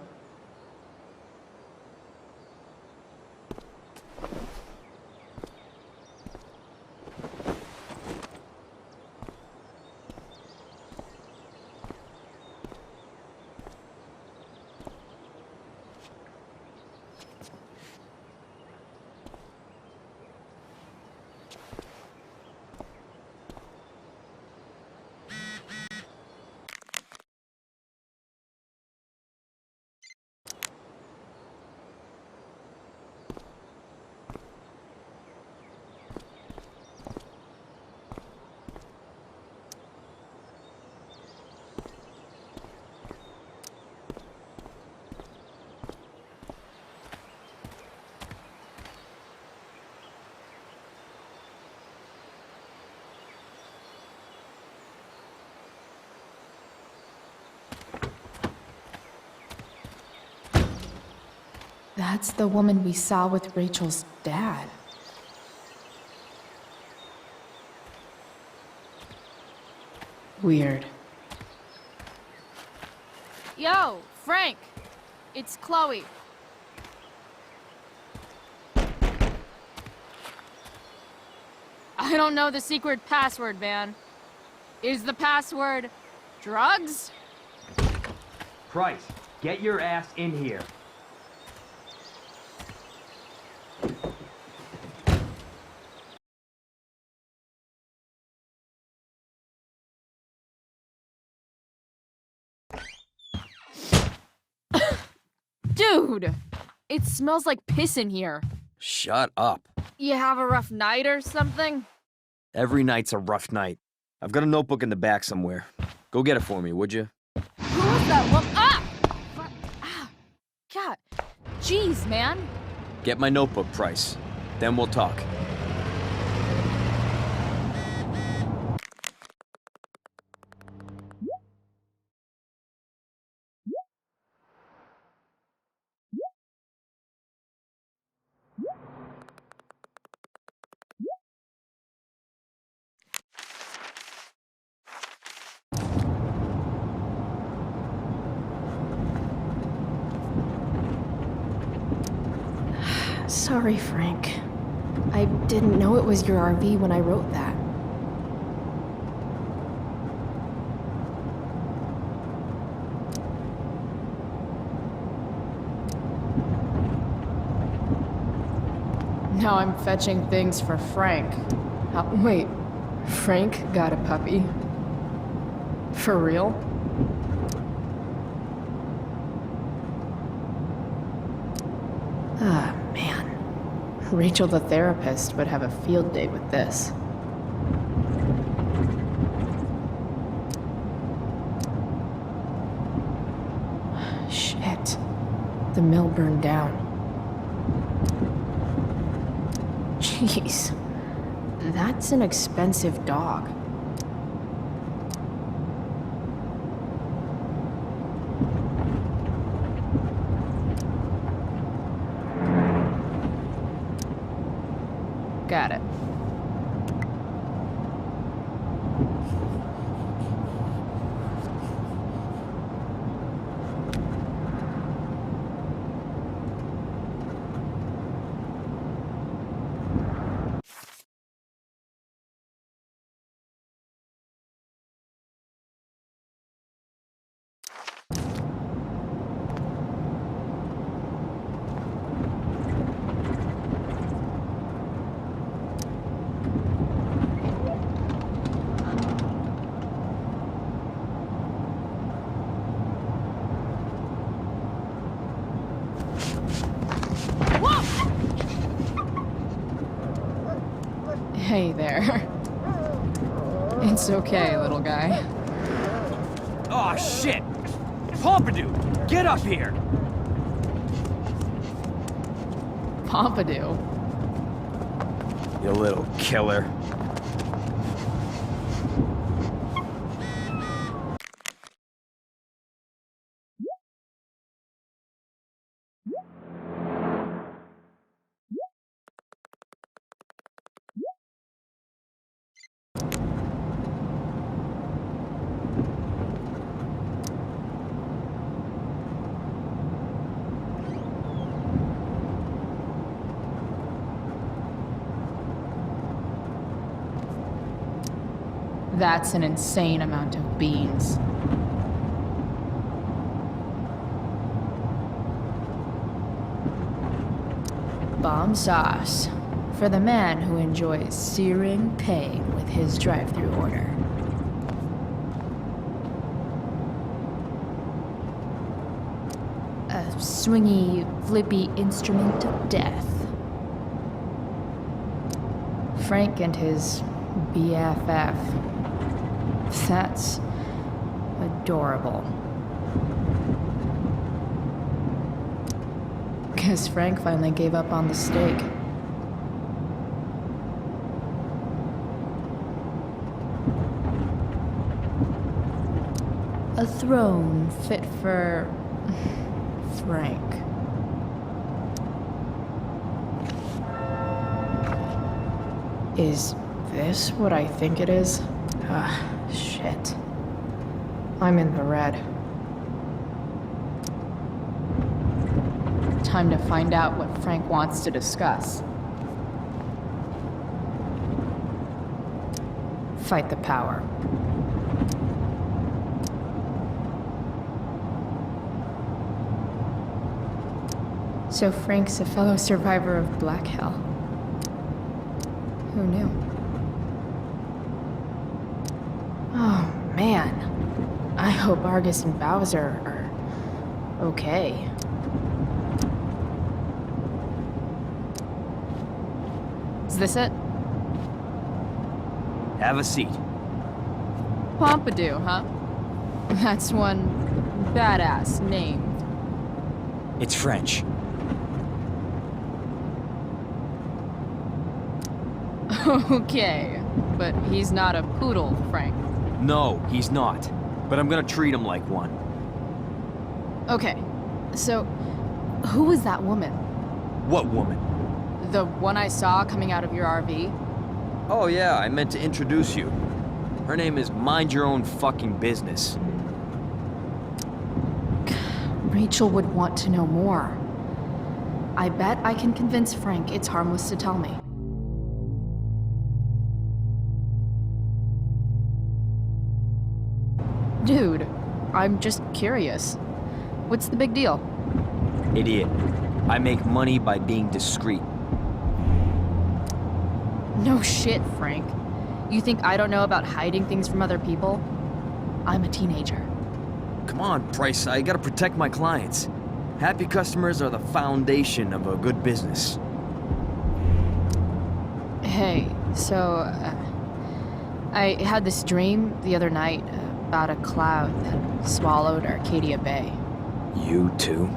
That's the woman we saw with Rachel's dad. Weird. Yo, Frank! It's Chloe. I don't know the secret password, man. Is the password drugs? Price, get your ass in here. Dude! It smells like piss in here. Shut up. You have a rough night or something? Every night's a rough night. I've got a notebook in the back somewhere. Go get it for me, would you? Who was that woman? Ah! God. Jeez, man. Get my notebook, Price. Then we'll talk. Sorry, Frank. I didn't know it was your RV when I wrote that. Now I'm fetching things for Frank. Wait, Frank got a puppy? For real? Ah, man. Rachel the therapist would have a field day with this. Shit. The mill burned down. Jeez. That's an expensive dog. Got it. Hey there. It's okay, little guy. Aw, shit! Pompidou, get up here! Pompidou? You little killer. That's an insane amount of beans. Bomb sauce. For the man who enjoys searing pain with his drive-thru order. A swingy, flippy instrument of death. Frank and his BFF. That's adorable. Guess Frank finally gave up on the steak. A throne fit for Frank. Is this what I think it is? Ah, shit. I'm in the red. Time to find out what Frank wants to discuss. Fight the power. So Frank's a fellow survivor of Black Hell. Who knew? Oh, man. I hope Argus and Bowser are okay. Is this it? Have a seat. Pompidou, huh? That's one badass name. It's French. Okay, but he's not a poodle, Frank. No, he's not. But I'm gonna treat him like one. Okay, so who was that woman? What woman? The one I saw coming out of your RV? Oh yeah, I meant to introduce you. Her name is Mind Your Own Fucking Business. Rachel would want to know more. I bet I can convince Frank it's harmless to tell me. Dude, I'm just curious. What's the big deal? Idiot. I make money by being discreet. No shit, Frank. You think I don't know about hiding things from other people? I'm a teenager. Come on, Price, I gotta protect my clients. Happy customers are the foundation of a good business. Hey, so, I had this dream the other night about a cloud that swallowed Arcadia Bay. You too?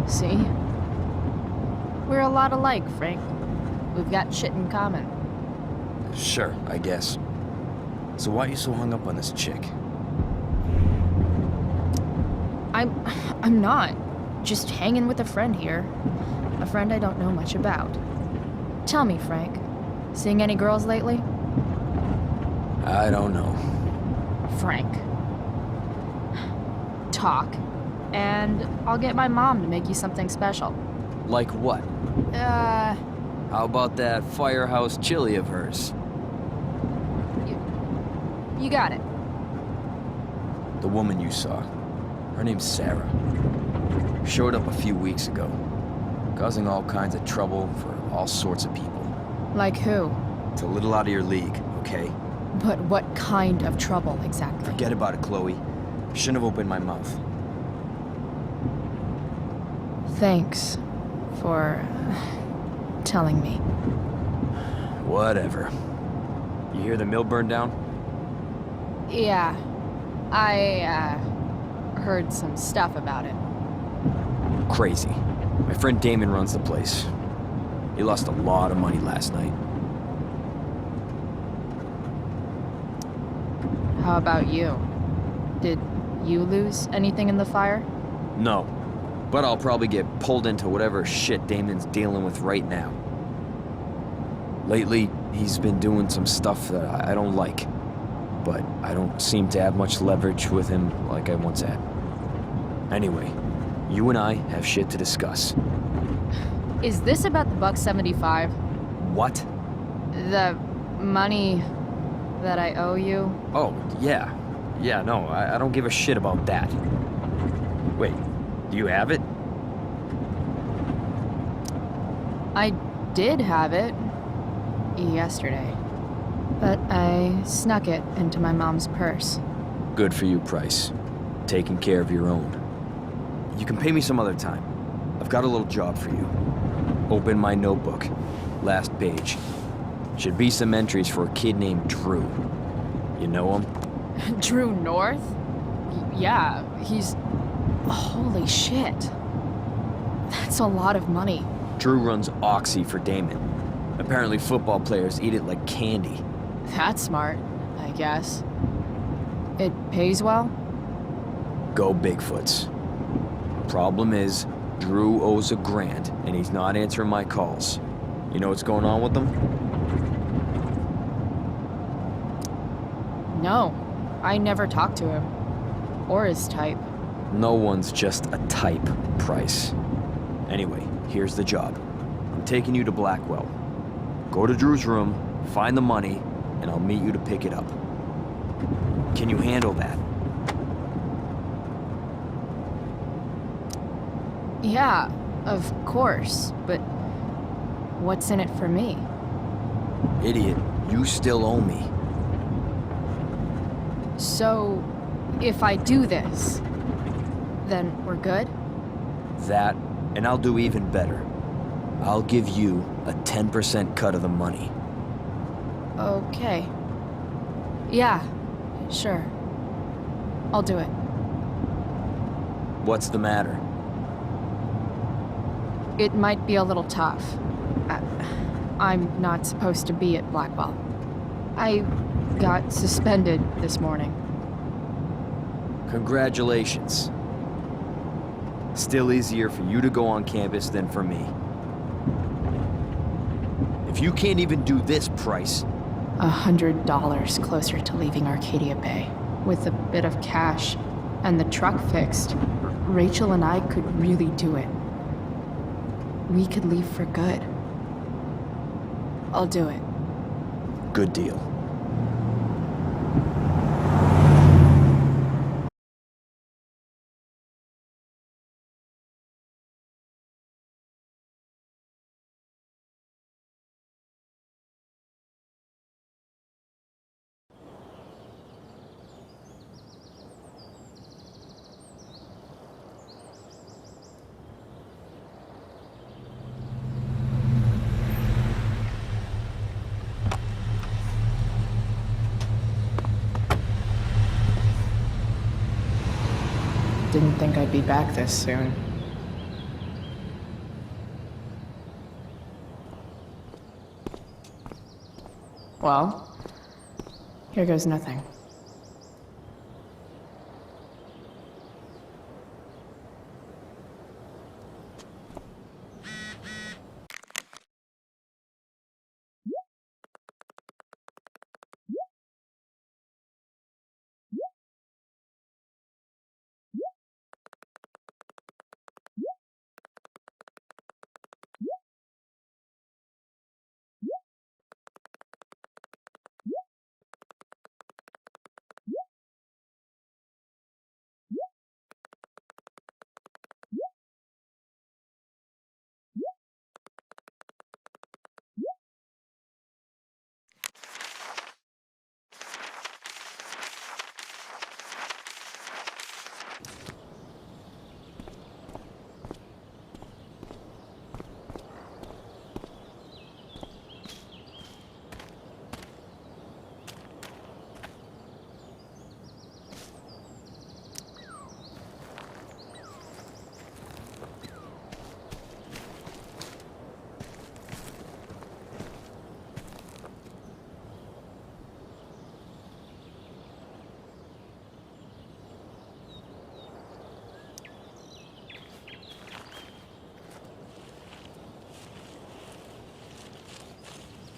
See? We're a lot alike, Frank. We've got shit in common. Sure, I guess. So why are you so hung up on this chick? I'm not. Just hanging with a friend here. A friend I don't know much about. Tell me, Frank. Seeing any girls lately? I don't know. Frank. Talk. And I'll get my mom to make you something special. Like what? How about that firehouse chili of hers? You got it. The woman you saw. Her name's Sarah. Showed up a few weeks ago. Causing all kinds of trouble for all sorts of people. Like who? It's a little out of your league, okay? But what kind of trouble, exactly? Forget about it, Chloe. Shouldn't have opened my mouth. Thanks for telling me. Whatever. You hear the mill burned down? Yeah. I, heard some stuff about it. Crazy. My friend Damon runs the place. He lost a lot of money last night. How about you? Did you lose anything in the fire? No. But I'll probably get pulled into whatever shit Damon's dealing with right now. Lately, he's been doing some stuff that I don't like. But I don't seem to have much leverage with him like I once had. Anyway, you and I have shit to discuss. Is this about the $175? What? The money that I owe you? Oh, yeah. Yeah, no, I don't give a shit about that. Wait, do you have it? I did have it yesterday, but I snuck it into my mom's purse. Good for you, Price. Taking care of your own. You can pay me some other time. I've got a little job for you. Open my notebook. Last page. Should be some entries for a kid named Drew. You know him? Drew North? Yeah, he's... Holy shit. That's a lot of money. Drew runs Oxy for Damon. Apparently football players eat it like candy. That's smart, I guess. It pays well? Go Bigfoots. Problem is, Drew owes a grand, and he's not answering my calls. You know what's going on with them? No, I never talked to him. Or his type. No one's just a type, Price. Anyway, here's the job. I'm taking you to Blackwell. Go to Drew's room, find the money, and I'll meet you to pick it up. Can you handle that? Yeah, of course, but what's in it for me? Idiot, you still owe me. So, if I do this, then we're good? That, and I'll do even better. I'll give you a 10% cut of the money. Okay. Yeah, sure. I'll do it. What's the matter? It might be a little tough. I'm not supposed to be at Blackwell. I got suspended this morning. Congratulations. Still easier for you to go on campus than for me. If you can't even do this, Price... $100 closer to leaving Arcadia Bay. With a bit of cash and the truck fixed, Rachel and I could really do it. We could leave for good. I'll do it. Good deal. Didn't think I'd be back this soon. Well, here goes nothing.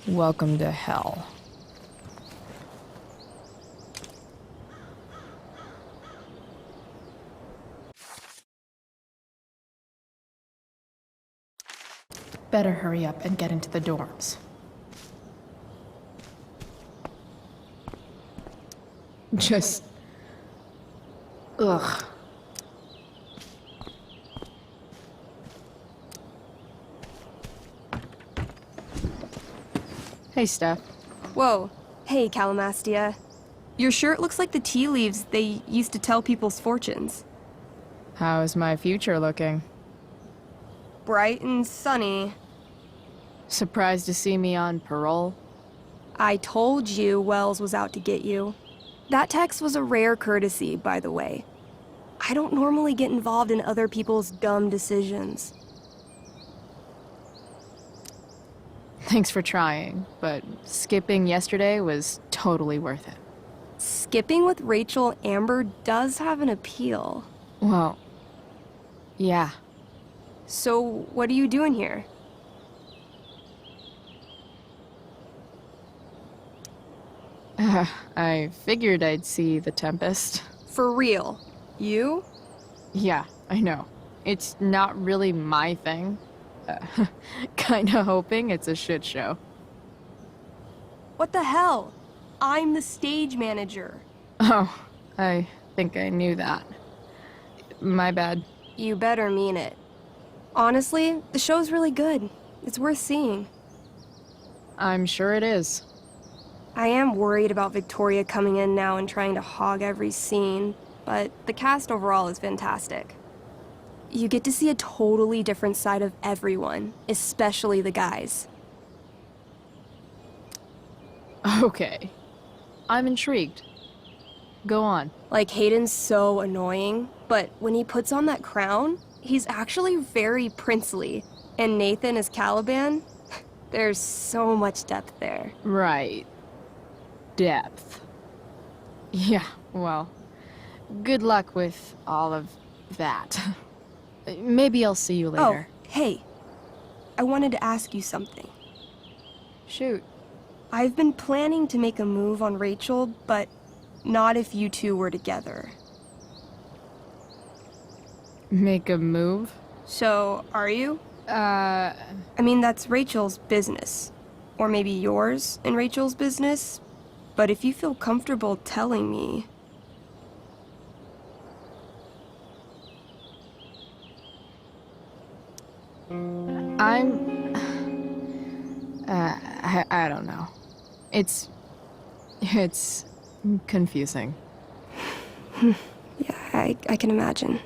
Welcome to hell. Better hurry up and get into the dorms. Just... ugh. Hey, Steph. Whoa. Hey, Calamastia. Your shirt looks like the tea leaves they used to tell people's fortunes. How's my future looking? Bright and sunny. Surprised to see me on parole? I told you Wells was out to get you. That text was a rare courtesy, by the way. I don't normally get involved in other people's dumb decisions. Thanks for trying, but skipping yesterday was totally worth it. Skipping with Rachel Amber does have an appeal. Well, yeah. So, what are you doing here? I figured I'd see the Tempest. For real? You? Yeah, I know. It's not really my thing. Kinda hoping it's a shit show. What the hell? I'm the stage manager. Oh, I think I knew that. My bad. You better mean it. Honestly, the show's really good. It's worth seeing. I'm sure it is. I am worried about Victoria coming in now and trying to hog every scene, but the cast overall is fantastic. You get to see a totally different side of everyone, especially the guys. Okay. I'm intrigued. Go on. Like, Hayden's so annoying, but when he puts on that crown, he's actually very princely. And Nathan as Caliban, there's so much depth there. Right. Depth. Yeah, well, good luck with all of that. Maybe I'll see you later. Oh, hey. I wanted to ask you something. Shoot. I've been planning to make a move on Rachel, but not if you two were together. Make a move? So, are you? I mean, that's Rachel's business. Or maybe yours and Rachel's business. But if you feel comfortable telling me... I don't know. It's confusing. Yeah, I can imagine.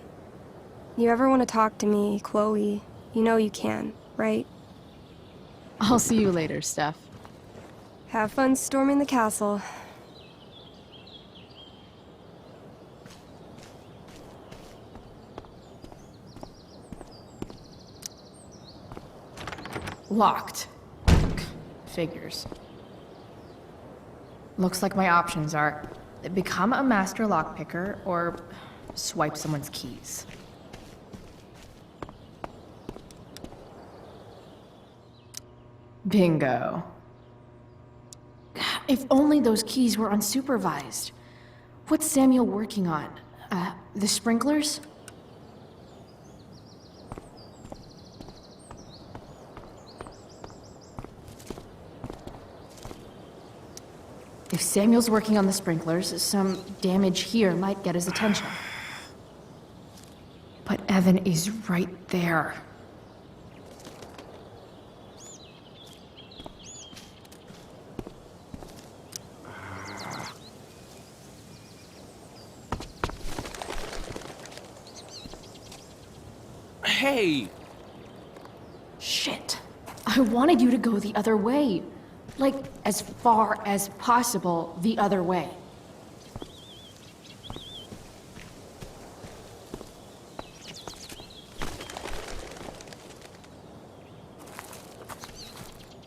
You ever want to talk to me, Chloe, you know you can, right? I'll see you later, Steph. Have fun storming the castle. Locked. Figures. Looks like my options are become a master lockpicker or swipe someone's keys. Bingo. If only those keys were unsupervised. What's Samuel working on? The sprinklers? If Samuel's working on the sprinklers, some damage here might get his attention. But Evan is right there. Hey! Shit. I wanted you to go the other way. Like, as far as possible the other way.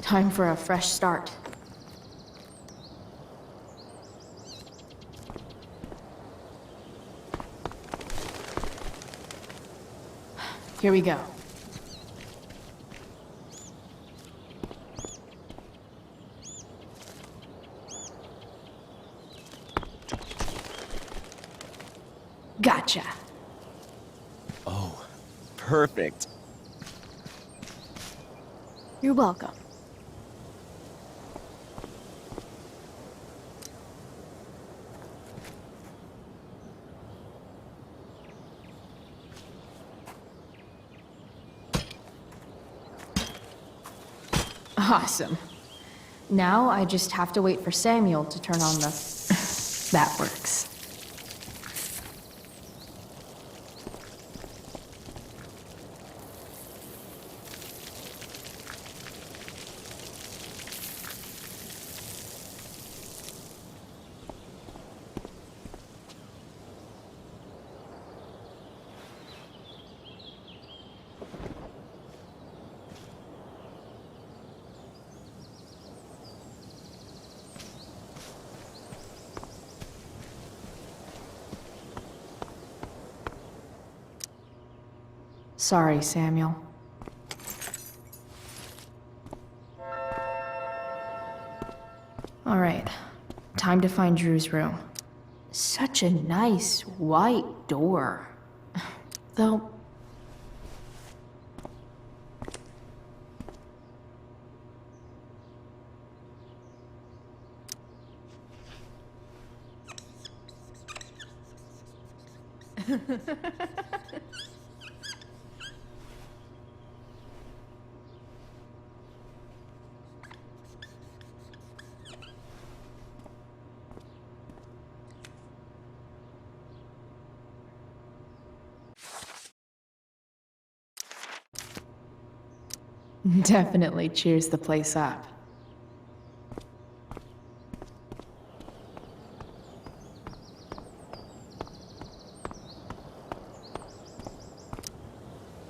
Time for a fresh start. Here we go. Gotcha. Oh, perfect. You're welcome. Awesome. Now I just have to wait for Samuel to turn on the... That works. Sorry, Samuel. All right, time to find Drew's room. Such a nice white door. Though... Definitely cheers the place up.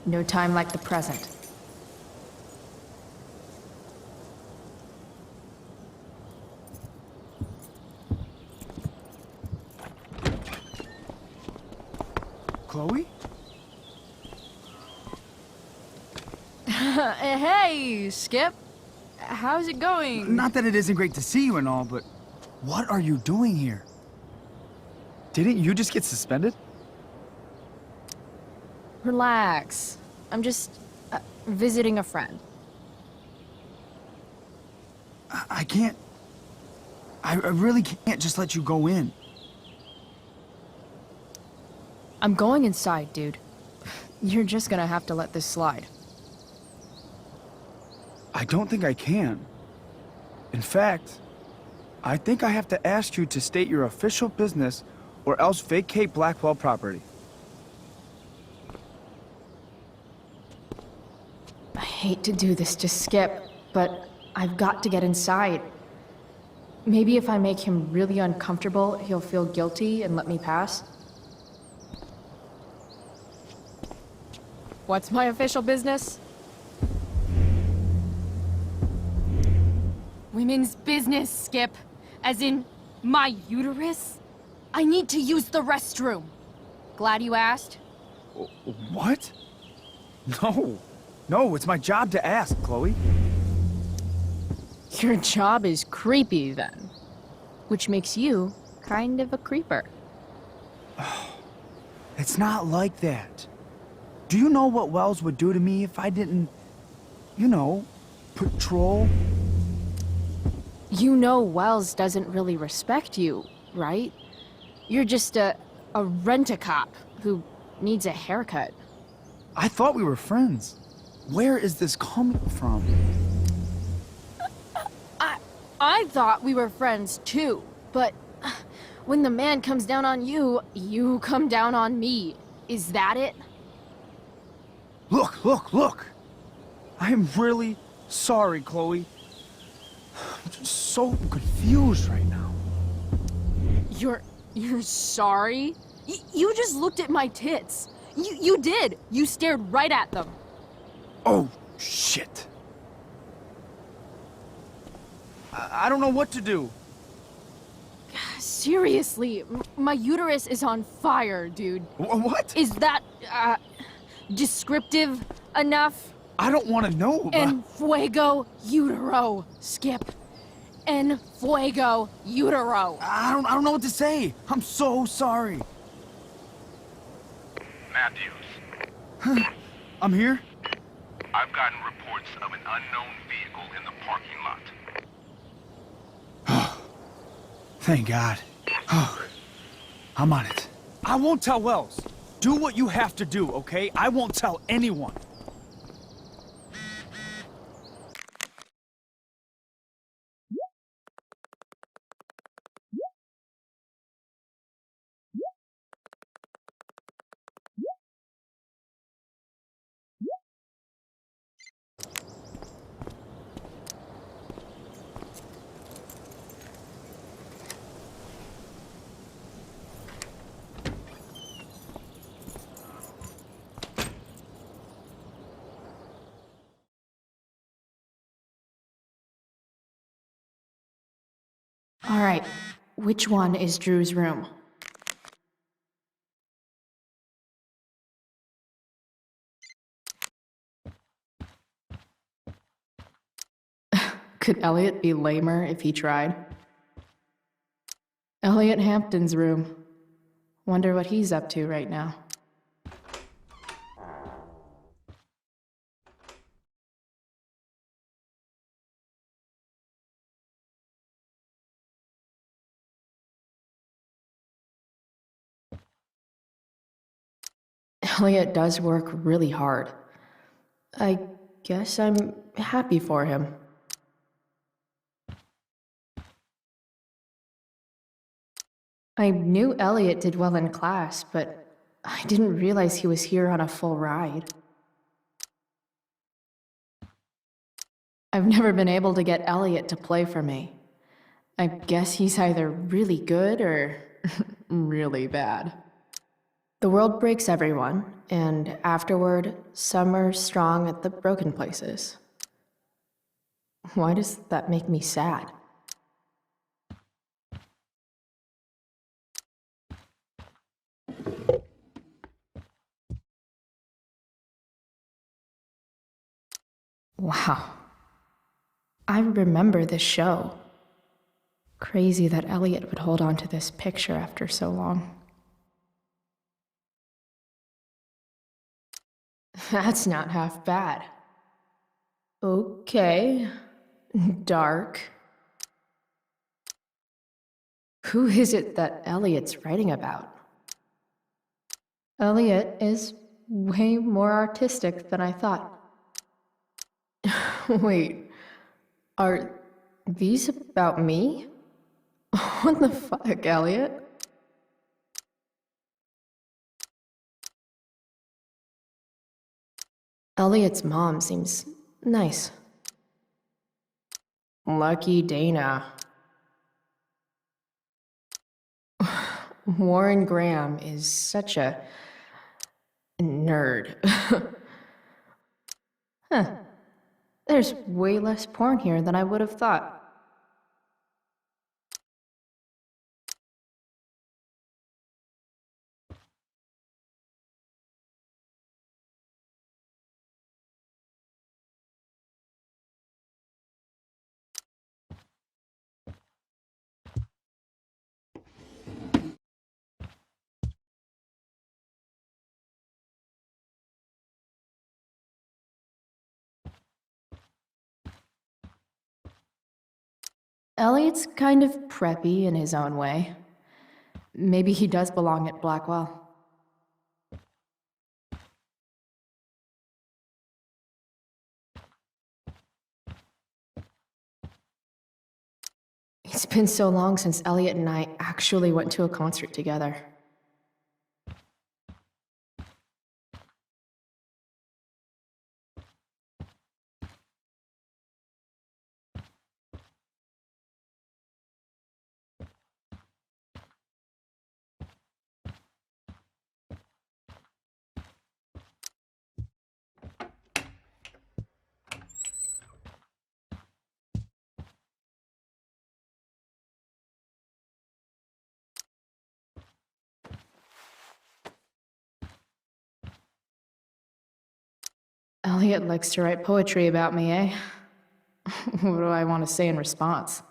No time like the present. Chloe? Hey, Skip. How's it going? Not that it isn't great to see you and all, but what are you doing here? Didn't you just get suspended? Relax. I'm just visiting a friend. I can't... I really can't just let you go in. I'm going inside, dude. You're just gonna have to let this slide. I don't think I can. In fact, I think I have to ask you to state your official business or else vacate Blackwell property. I hate to do this to Skip, but I've got to get inside. Maybe if I make him really uncomfortable, he'll feel guilty and let me pass. What's my official business? Women's business, Skip. As in, my uterus? I need to use the restroom. Glad you asked. What? No. No, it's my job to ask, Chloe. Your job is creepy, then. Which makes you kind of a creeper. It's not like that. Do you know what Wells would do to me if I didn't, you know, patrol? You know Wells doesn't really respect you, right? You're just a rent-a-cop who needs a haircut. I thought we were friends. Where is this coming from? I thought we were friends too, but when the man comes down on you, you come down on me. Is that it? Look! I am really sorry, Chloe. I'm just so confused right now. You're sorry? You just looked at my tits. You did. You stared right at them. Oh, shit. I don't know what to do. Seriously, my uterus is on fire, dude. What? Is that, descriptive enough? I don't want to know. En fuego utero, Skip. En fuego utero. I don't know what to say. I'm so sorry. Matthews. I'm here. I've gotten reports of an unknown vehicle in the parking lot. Thank God. Oh, I'm on it. I won't tell Wells. Do what you have to do, okay? I won't tell anyone. Alright, which one is Drew's room? Could Elliot be lamer if he tried? Elliot Hampton's room. Wonder what he's up to right now. Elliot does work really hard. I guess I'm happy for him. I knew Elliot did well in class, but I didn't realize he was here on a full ride. I've never been able to get Elliot to play for me. I guess he's either really good or really bad. The world breaks everyone, and afterward, some are strong at the broken places. Why does that make me sad? Wow. I remember this show. Crazy that Elliot would hold on to this picture after so long. That's not half bad. Okay. Dark. Who is it that Elliot's writing about? Elliot is way more artistic than I thought. Wait, are these about me? What the fuck, Elliot? Elliot's mom seems nice. Lucky Dana. Warren Graham is such a nerd. Huh. There's way less porn here than I would have thought. Elliot's kind of preppy in his own way. Maybe he does belong at Blackwell. It's been so long since Elliot and I actually went to a concert together. Elliot likes to write poetry about me, eh? What do I want to say in response?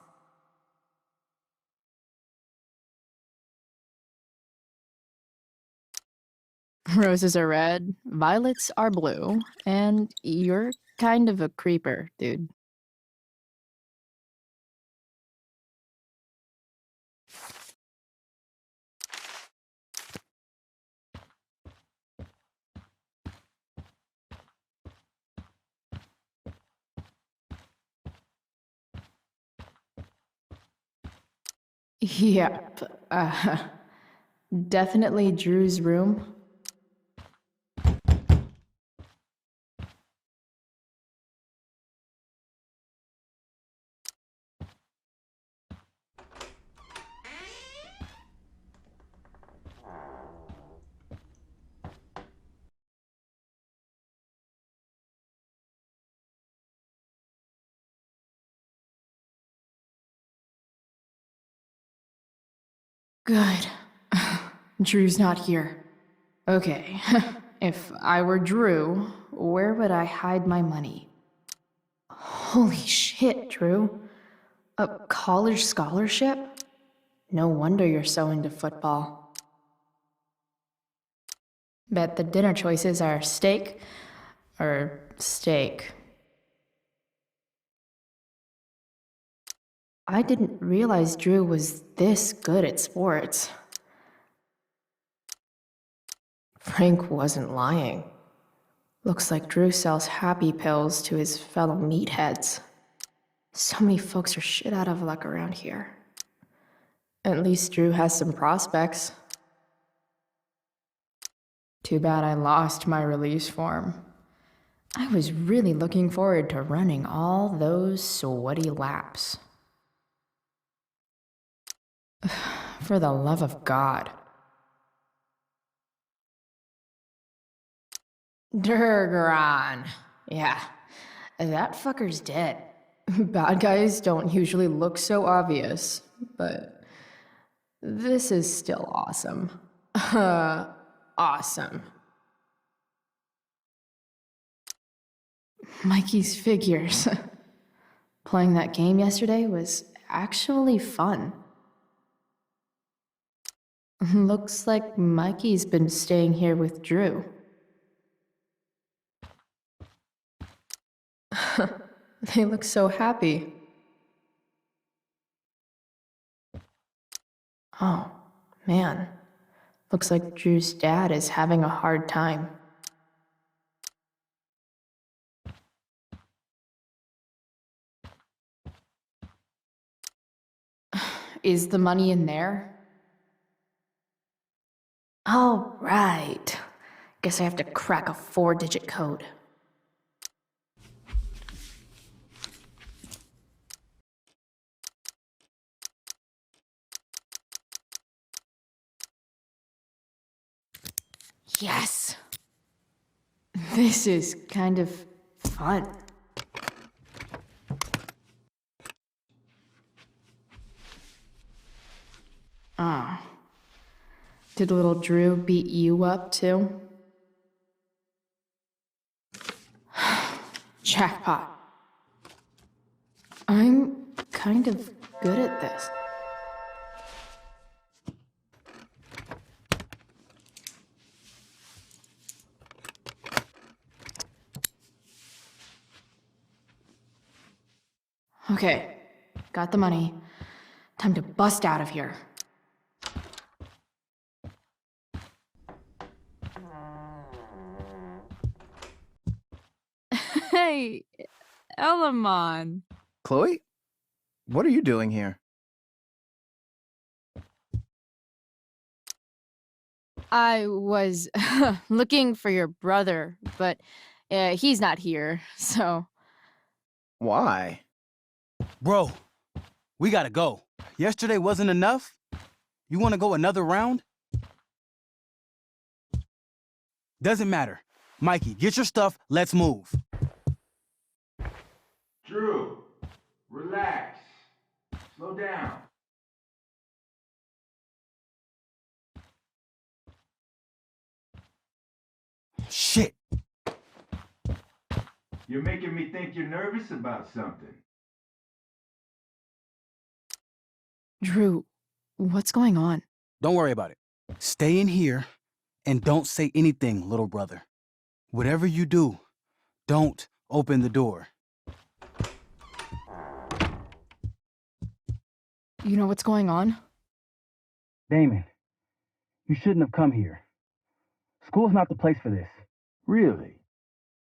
Roses are red, violets are blue, and you're kind of a creeper, dude. Yep, definitely Drew's room. Good. Drew's not here. Okay. If I were Drew, where would I hide my money? Holy shit, Drew. A college scholarship? No wonder you're so into football. Bet the dinner choices are steak or steak. I didn't realize Drew was this good at sports. Frank wasn't lying. Looks like Drew sells happy pills to his fellow meatheads. So many folks are shit out of luck around here. At least Drew has some prospects. Too bad I lost my release form. I was really looking forward to running all those sweaty laps. For the love of God. Durgaron. Yeah, that fucker's dead. Bad guys don't usually look so obvious, but this is still awesome. Awesome. Mikey's figures. Playing that game yesterday was actually fun. Looks like Mikey's been staying here with Drew. They look so happy. Oh, man. Looks like Drew's dad is having a hard time. Is the money in there? All right. Guess I have to crack a 4-digit code. Yes! This is kind of fun. Ah. Did little Drew beat you up too? Jackpot. I'm kind of good at this. Okay, got the money. Time to bust out of here. Hey, Elamon. Chloe? What are you doing here? I was looking for your brother, but he's not here, so... Why? Bro, we gotta go. Yesterday wasn't enough? You wanna go another round? Doesn't matter. Mikey, get your stuff, let's move. Drew, relax. Slow down. Shit. You're making me think you're nervous about something. Drew, what's going on? Don't worry about it. Stay in here and don't say anything, little brother. Whatever you do, don't open the door. You know what's going on? Damon, you shouldn't have come here. School's not the place for this. Really?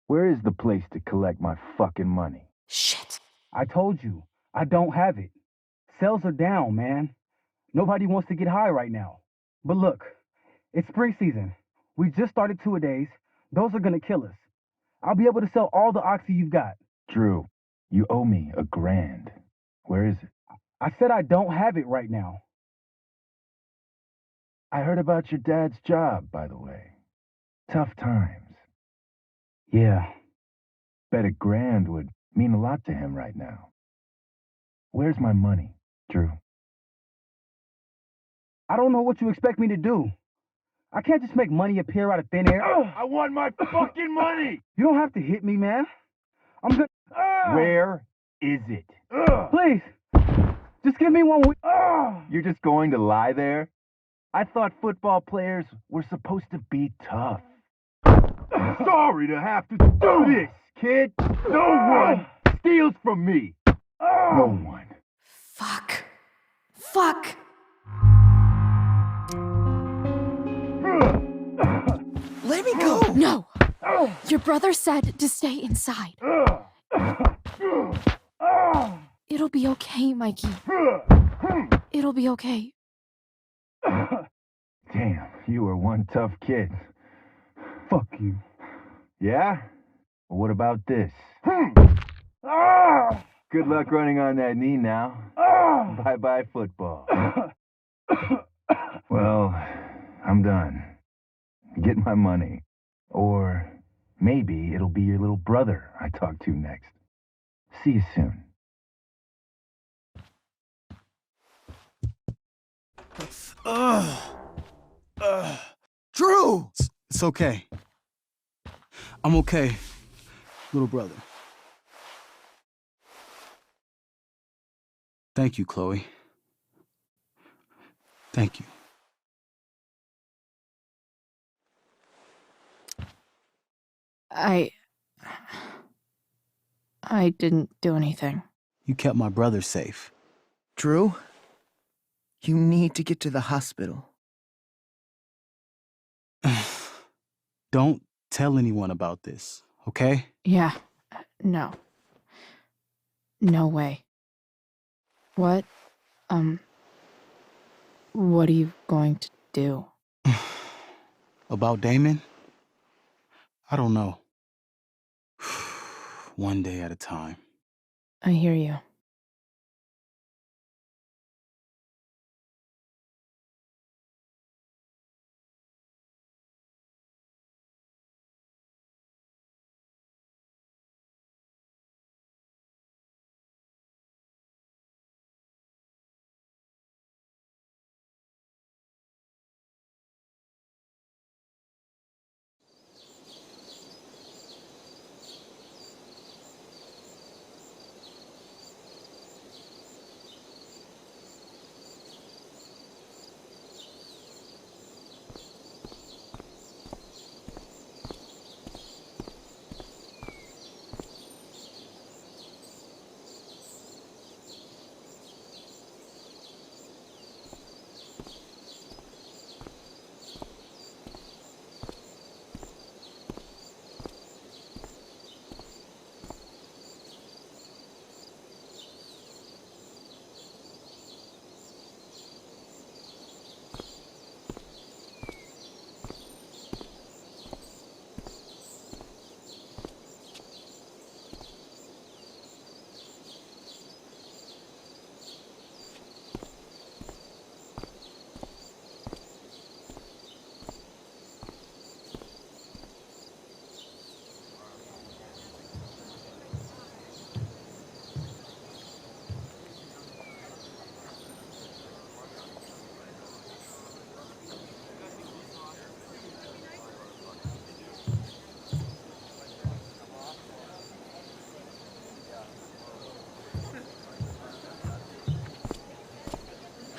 Where is the place to collect my fucking money? Shit. I told you, I don't have it. Sales are down, man. Nobody wants to get high right now. But look, it's spring season. We just started two-a-days. Those are gonna kill us. I'll be able to sell all the oxy you've got. Drew, you owe me $1,000. Where is it? I said I don't have it right now. I heard about your dad's job, by the way. Tough times. Yeah. Bet $1,000 would mean a lot to him right now. Where's my money, Drew? I don't know what you expect me to do. I can't just make money appear out of thin air. I want my fucking money! You don't have to hit me, man. I'm good. Where is it? Please, just give me 1 week. You're just going to lie there? I thought football players were supposed to be tough. Sorry to have to do this, kid. No one steals from me. No one. Fuck. Fuck. Let me go! No! Your brother said to stay inside. It'll be okay, Mikey. It'll be okay. Damn, you were one tough kid. Fuck you. Yeah? Well, what about this? Good luck running on that knee now. Bye-bye football. Well, I'm done. Get my money. Or maybe it'll be your little brother I talk to next. See you soon. Drew! It's okay. I'm okay, little brother. Thank you, Chloe. Thank you. I didn't do anything. You kept my brother safe. Drew, you need to get to the hospital. Don't tell anyone about this, okay? Yeah. No. No way. What are you going to do? About Damon? I don't know. One day at a time. I hear you.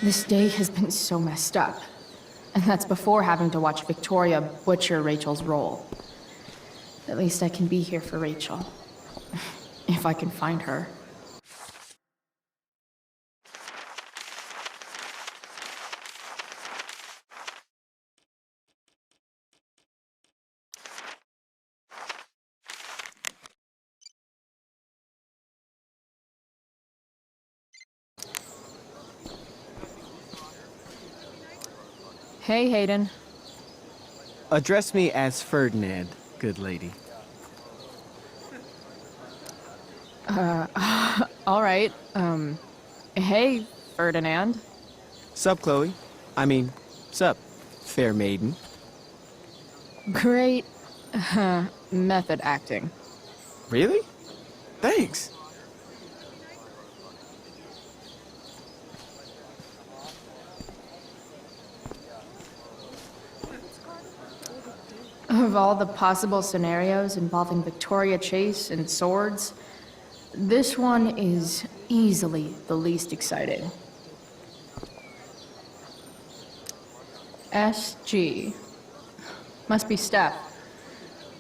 This day has been so messed up. And that's before having to watch Victoria butcher Rachel's role. At least I can be here for Rachel. If I can find her. Hey, Hayden. Address me as Ferdinand, good lady. All right. Hey, Ferdinand. Sup, Chloe? I mean, sup, fair maiden. Great method acting. Really? Thanks. Of all the possible scenarios involving Victoria Chase and swords, this one is easily the least exciting. SG. Must be Steph.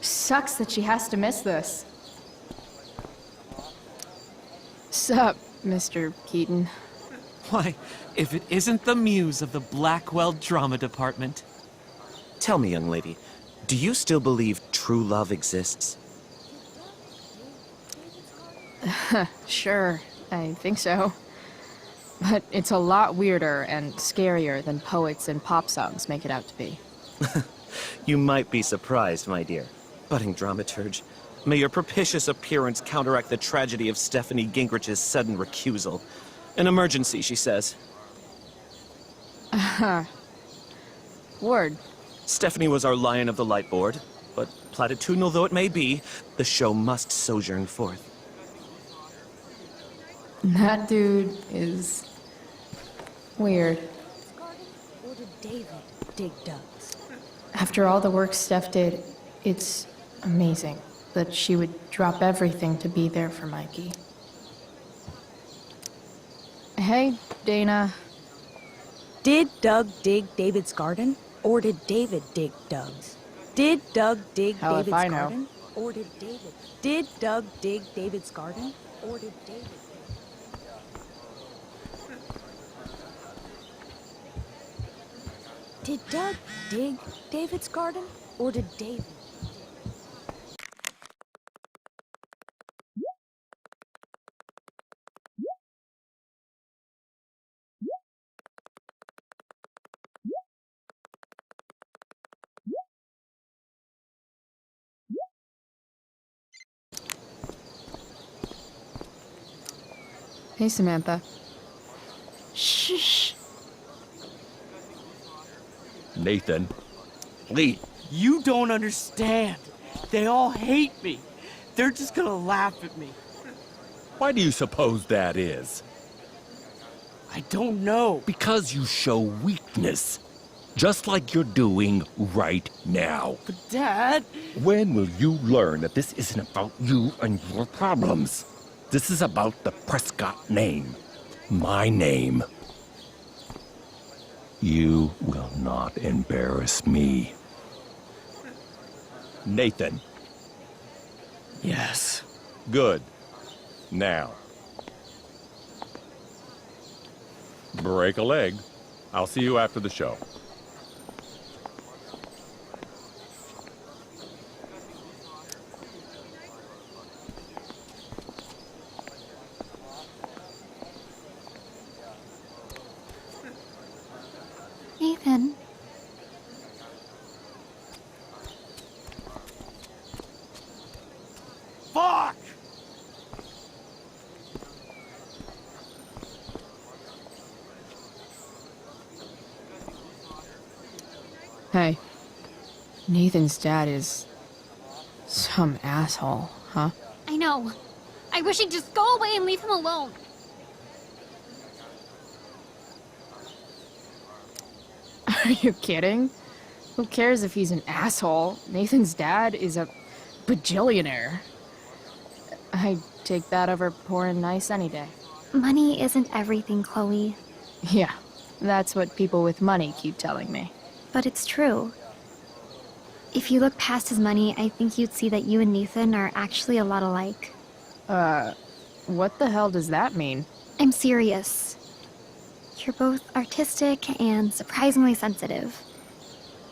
Sucks that she has to miss this. Sup, Mr. Keaton? Why, if it isn't the muse of the Blackwell Drama Department. Tell me, young lady, do you still believe true love exists? Sure, I think so. But it's a lot weirder and scarier than poets and pop songs make it out to be. You might be surprised, my dear. Budding dramaturge, may your propitious appearance counteract the tragedy of Stephanie Gingrich's sudden recusal. An emergency, she says. Word. Stephanie was our Lion of the Light Board, but platitudinal though it may be, the show must sojourn forth. That dude is weird. Or did David dig ducks? After all the work Steph did, it's amazing that she would drop everything to be there for Mikey. Hey, Dana. Did Doug dig David's garden? Or did David dig Doug's? Did Doug dig Hell if David's I know. garden? Or did David? Did Doug dig David's garden? Or did David? Did Doug dig David's garden? Or did David? Hey, Samantha. Shh. Nathan. Lee. You don't understand. They all hate me. They're just gonna laugh at me. Why do you suppose that is? I don't know. Because you show weakness. Just like you're doing right now. But Dad... When will you learn that this isn't about you and your problems? This is about the Prescott name. My name. You will not embarrass me. Nathan. Yes. Good. Now. Break a leg. I'll see you after the show. Nathan. Fuck! Hey. Nathan's dad is some asshole, huh? I know. I wish he'd just go away and leave him alone. Are you kidding? Who cares if he's an asshole? Nathan's dad is a bajillionaire. I'd take that over poor and nice any day. Money isn't everything, Chloe. Yeah, that's what people with money keep telling me. But it's true. If you look past his money, I think you'd see that you and Nathan are actually a lot alike. What the hell does that mean? I'm serious. You're both artistic and surprisingly sensitive.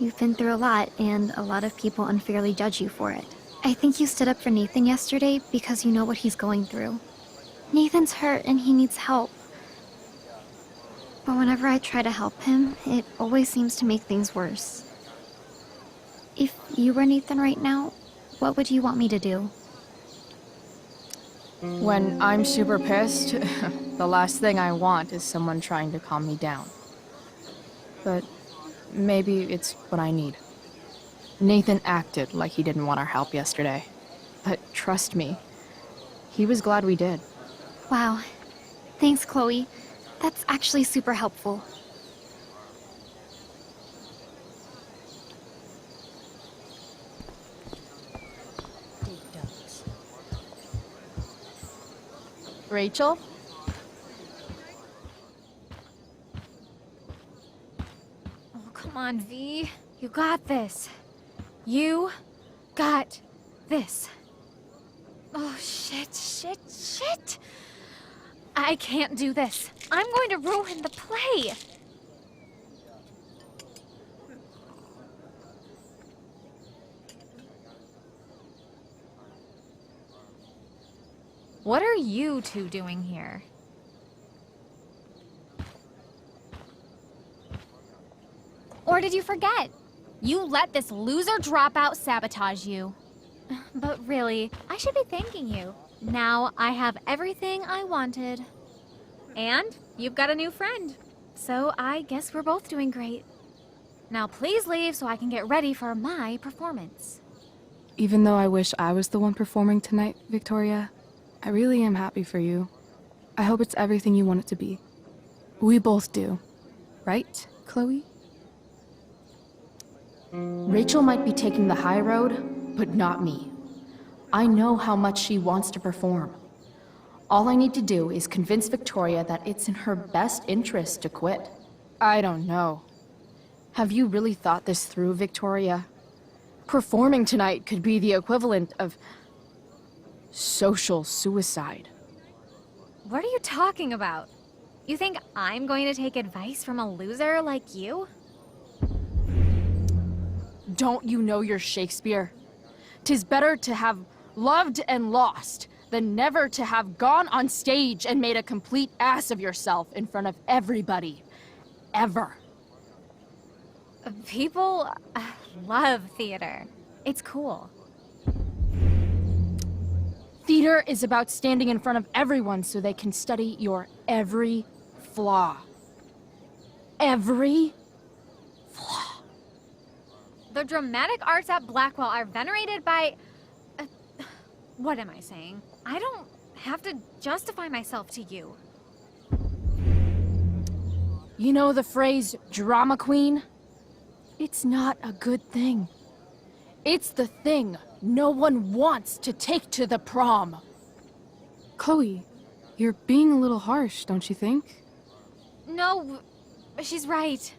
You've been through a lot, and a lot of people unfairly judge you for it. I think you stood up for Nathan yesterday because you know what he's going through. Nathan's hurt and he needs help. But whenever I try to help him, it always seems to make things worse. If you were Nathan right now, what would you want me to do? When I'm super pissed, the last thing I want is someone trying to calm me down. But maybe it's what I need. Nathan acted like he didn't want our help yesterday. But trust me, he was glad we did. Wow. Thanks, Chloe. That's actually super helpful. Rachel? Oh, come on, V. You got this. You got this. Oh, shit. I can't do this. I'm going to ruin the play. What are you two doing here? Or did you forget? You let this loser dropout sabotage you. But really, I should be thanking you. Now I have everything I wanted. And you've got a new friend. So I guess we're both doing great. Now please leave so I can get ready for my performance. Even though I wish I was the one performing tonight, Victoria, I really am happy for you. I hope it's everything you want it to be. We both do. Right, Chloe? Rachel might be taking the high road, but not me. I know how much she wants to perform. All I need to do is convince Victoria that it's in her best interest to quit. I don't know. Have you really thought this through, Victoria? Performing tonight could be the equivalent of social suicide. What are you talking about? You think I'm going to take advice from a loser like you? Don't you know your Shakespeare? 'Tis better to have loved and lost than never to have gone on stage and made a complete ass of yourself in front of everybody. Ever. People love theater. It's cool. Theater is about standing in front of everyone so they can study your every flaw. Every flaw. The dramatic arts at Blackwell are venerated by... what am I saying? I don't have to justify myself to you. You know the phrase, drama queen? It's not a good thing. It's the thing no one wants to take to the prom. Chloe, you're being a little harsh, don't you think? No, she's right.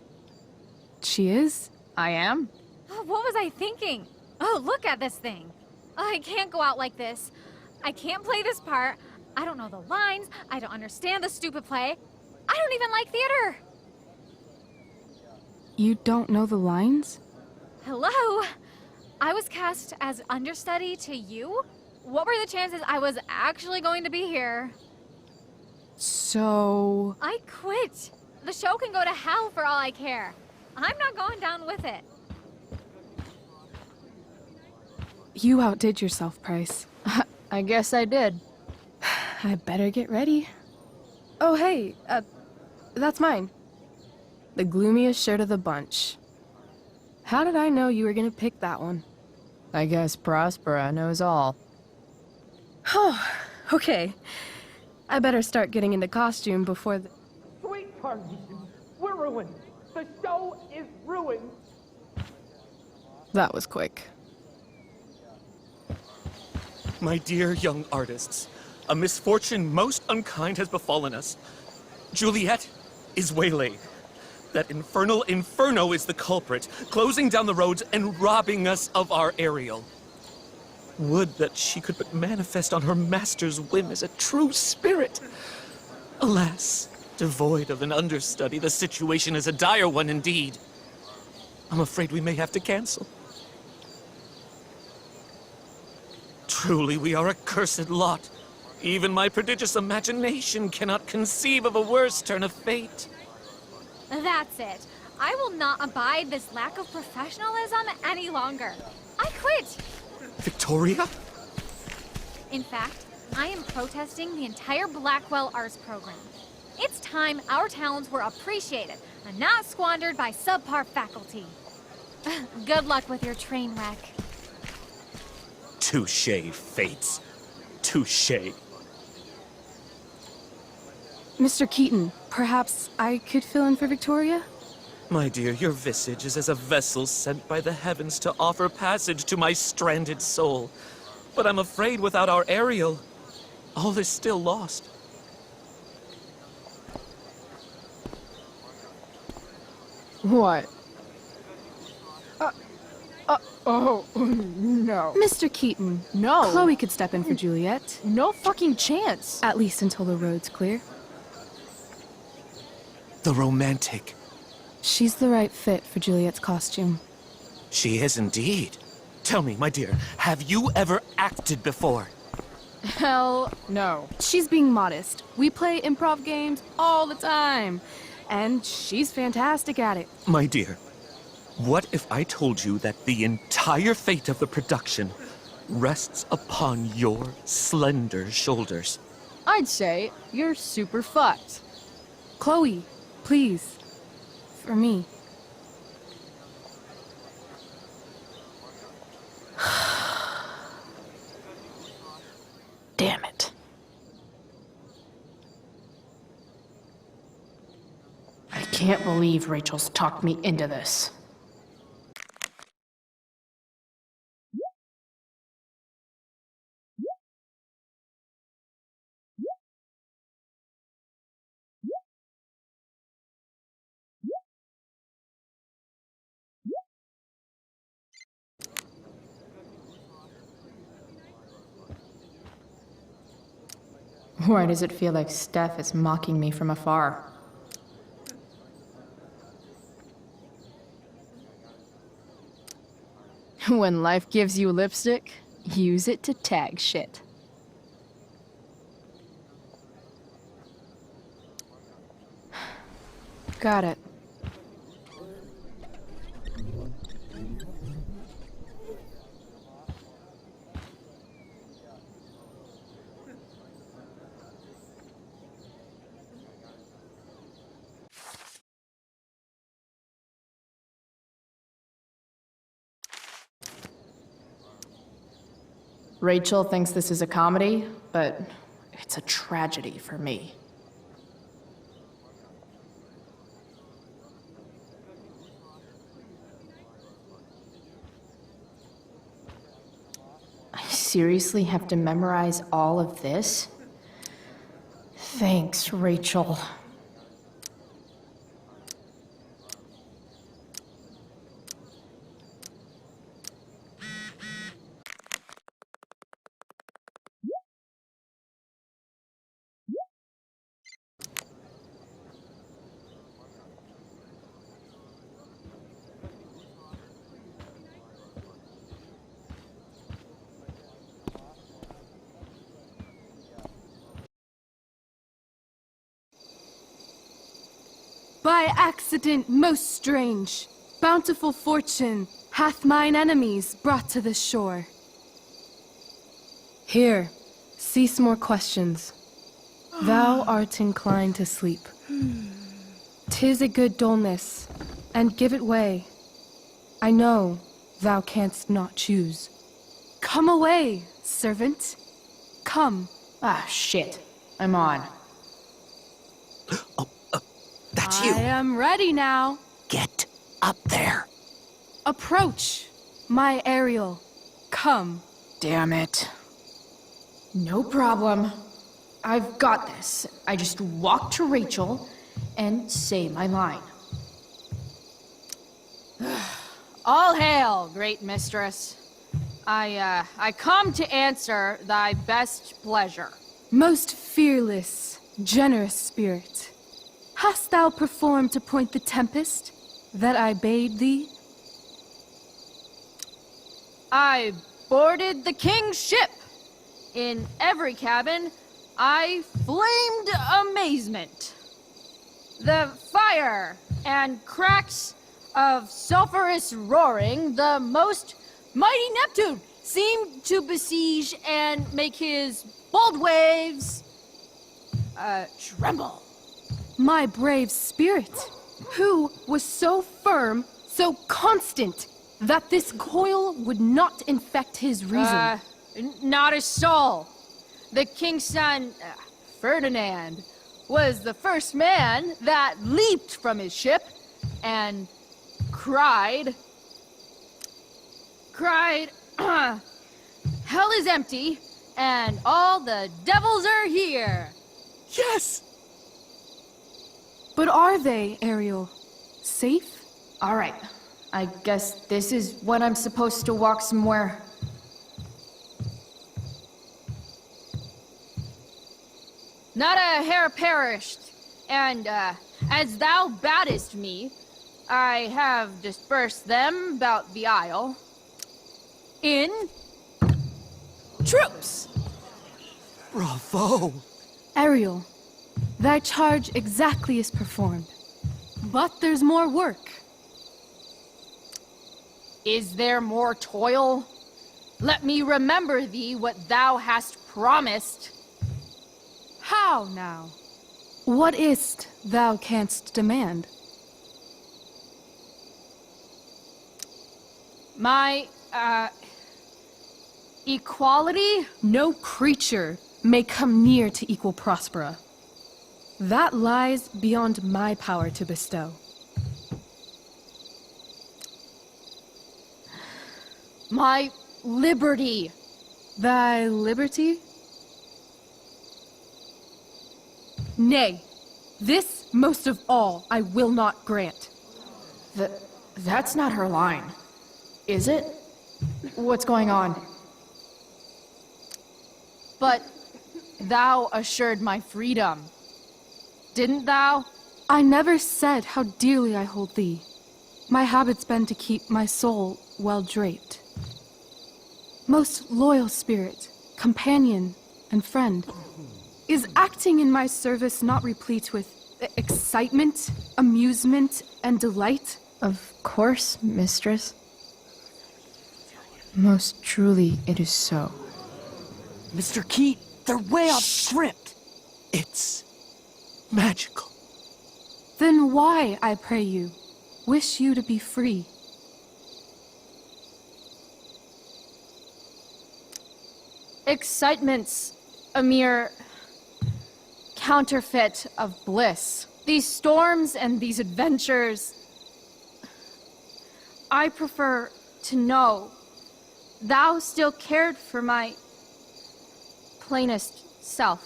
She is? I am. What was I thinking? Oh, look at this thing. I can't go out like this. I can't play this part. I don't know the lines. I don't understand the stupid play. I don't even like theater. You don't know the lines? Hello? I was cast as understudy to you? What were the chances I was actually going to be here? So... I quit. The show can go to hell for all I care. I'm not going down with it. You outdid yourself, Price. I guess I did. I better get ready. Oh, hey, that's mine. The gloomiest shirt of the bunch. How did I know you were gonna pick that one? I guess Prospera knows all. Oh, okay. I better start getting into costume before the... Sweet Carnation, we're ruined. The show is ruined. That was quick. My dear young artists, a misfortune most unkind has befallen us. Juliet is waylaid. That infernal Inferno is the culprit, closing down the roads and robbing us of our Ariel. Would that she could but manifest on her master's whim as a true spirit. Alas, devoid of an understudy, the situation is a dire one indeed. I'm afraid we may have to cancel. Truly, we are a cursed lot. Even my prodigious imagination cannot conceive of a worse turn of fate. That's it. I will not abide this lack of professionalism any longer. I quit. Victoria? In fact, I am protesting the entire Blackwell Arts program. It's time our talents were appreciated and not squandered by subpar faculty. Good luck with your train wreck. Touché, Fates. Touché. Mr. Keaton, perhaps I could fill in for Victoria? My dear, your visage is as a vessel sent by the heavens to offer passage to my stranded soul. But I'm afraid without our Ariel, all is still lost. What? Oh, no. Mr. Keaton. No. Chloe could step in for Juliet. No fucking chance. At least until the road's clear. The romantic. She's the right fit for Juliet's costume. She is indeed. Tell me, my dear, have you ever acted before? Hell no. She's being modest. We play improv games all the time. And she's fantastic at it. My dear, what if I told you that the entire fate of the production rests upon your slender shoulders? I'd say you're super fucked. Chloe, please. For me. Damn it. I can't believe Rachel's talked me into this. Why does it feel like Steph is mocking me from afar? When life gives you lipstick, use it to tag shit. Got it. Rachel thinks this is a comedy, but it's a tragedy for me. I seriously have to memorize all of this? Thanks, Rachel. By accident most strange, bountiful fortune hath mine enemies brought to this shore. Here, cease more questions. Thou art inclined to sleep. 'Tis a good dullness, and give it way. I know thou canst not choose. Come away, servant. Come. Ah, shit. I'm on. That's you. I am ready now. Get up there. Approach, my Ariel. Come. Damn it. No problem. I've got this. I just walk to Rachel and say my line. All hail, great mistress. I come to answer thy best pleasure. Most fearless, generous spirit, hast thou performed to point the tempest that I bade thee? I boarded the king's ship. In every cabin, I flamed amazement. The fire and cracks of sulphurous roaring, the most mighty Neptune seemed to besiege and make his bold waves tremble. My brave spirit, who was so firm, so constant, that this coil would not infect his reason. Not a soul. The king's son, Ferdinand, was the first man that leaped from his ship and cried, hell is empty and all the devils are here. Yes! But are they, Ariel, safe? Alright, I guess this is when I'm supposed to walk somewhere. Not a hair perished, and as thou baddest me, I have dispersed them about the isle. In troops! Bravo! Ariel, thy charge exactly is performed. But there's more work. Is there more toil? Let me remember thee what thou hast promised. How now? What is't thou canst demand? My, equality? No creature may come near to equal Prospera. That lies beyond my power to bestow. My liberty. Thy liberty? Nay, this most of all I will not grant. That's not her line. Is it? What's going on? But thou assured my freedom. Didn't thou? I never said how dearly I hold thee. My habit's been to keep my soul well draped. Most loyal spirit, companion, and friend, is acting in my service not replete with excitement, amusement, and delight? Of course, mistress. Most truly, it is so. Mr. Keat, they're way off script. It's magical. Then why, I pray you, wish you to be free? Excitement's a mere counterfeit of bliss. These storms and these adventures, I prefer to know thou still cared for my plainest self.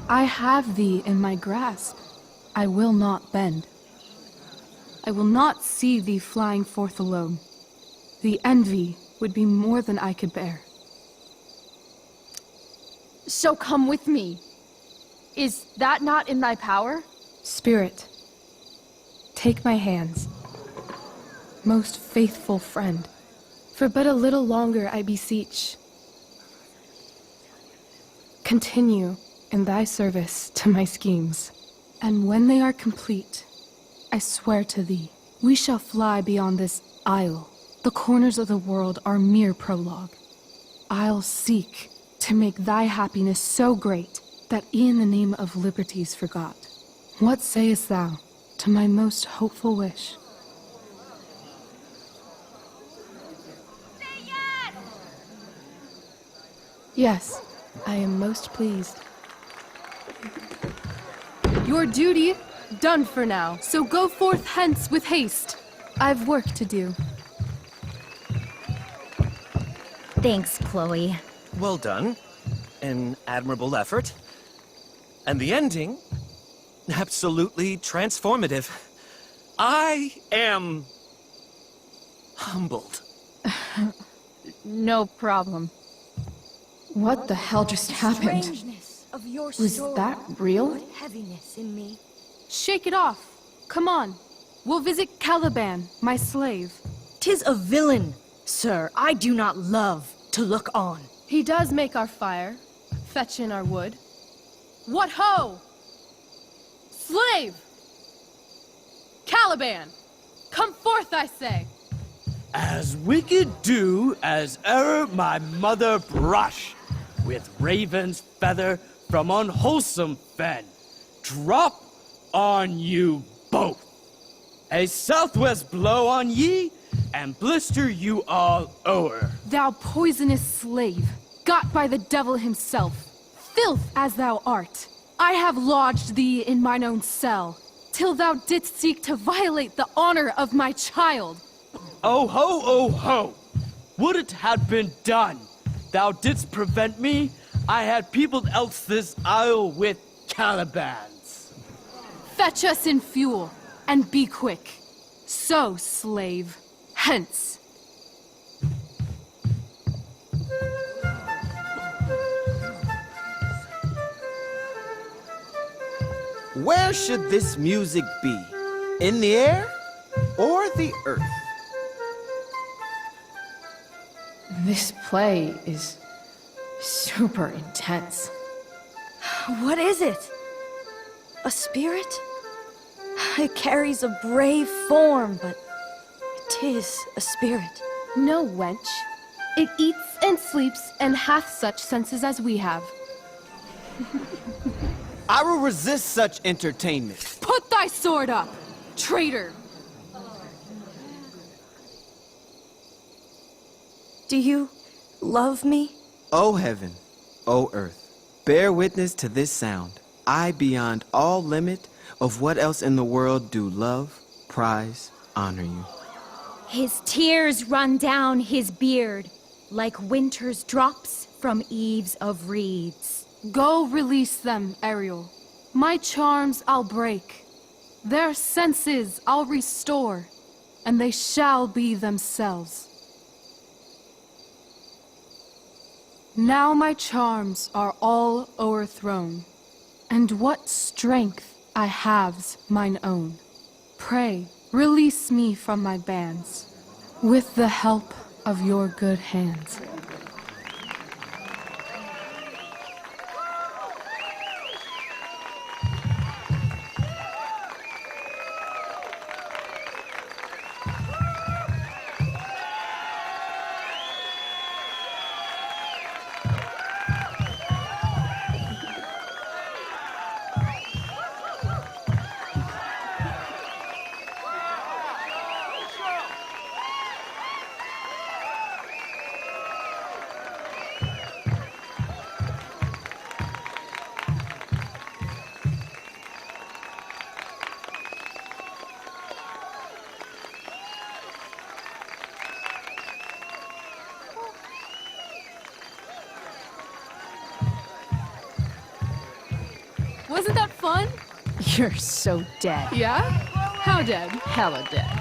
I have thee in my grasp. I will not bend. I will not see thee flying forth alone. The envy would be more than I could bear. So come with me. Is that not in thy power? Spirit, take my hands. Most faithful friend, for but a little longer I beseech. Continue in thy service to my schemes, and when they are complete, I swear to thee, we shall fly beyond this isle. The corners of the world are mere prologue. I'll seek to make thy happiness so great that e'en the name of liberty's forgot. What sayest thou to my most hopeful wish? Say yes! Yes, I am most pleased. Your duty done for now, so go forth hence with haste. I've work to do. Thanks, Chloe. Well done. An admirable effort. And the ending, absolutely transformative. I am humbled. No problem. What the hell just happened? Strangeness of your Was story that real? put heaviness in me. Shake it off. Come on. We'll visit Caliban, my slave. 'Tis a villain, sir, I do not love to look on. He does make our fire, fetch in our wood. What ho! Slave! Caliban! Come forth, I say! As wicked do as e'er my mother brush, with raven's feather from unwholesome fen, drop on you both. A southwest blow on ye, and blister you all o'er. Thou poisonous slave, got by the devil himself, filth as thou art, I have lodged thee in mine own cell, till thou didst seek to violate the honor of my child. Oh ho, oh ho! Would it had been done! Thou didst prevent me, I had peopled else this isle with Calibans. Fetch us in fuel, and be quick. So, slave, hence. Where should this music be? In the air or the earth? This play is super intense. What is it? A spirit? It carries a brave form, but it is a spirit. No, wench. It eats and sleeps and hath such senses as we have. I will resist such entertainment. Put thy sword up, traitor! Do you love me? O heaven, O earth, bear witness to this sound. I, beyond all limit of what else in the world do love, prize, honor you. His tears run down his beard like winter's drops from eaves of reeds. Go release them, Ariel. My charms I'll break. Their senses I'll restore, and they shall be themselves. Now my charms are all o'erthrown, and what strength I have's mine own. Pray, release me from my bands, with the help of your good hands. Wasn't that fun? You're so dead. Yeah? How dead? Hella dead.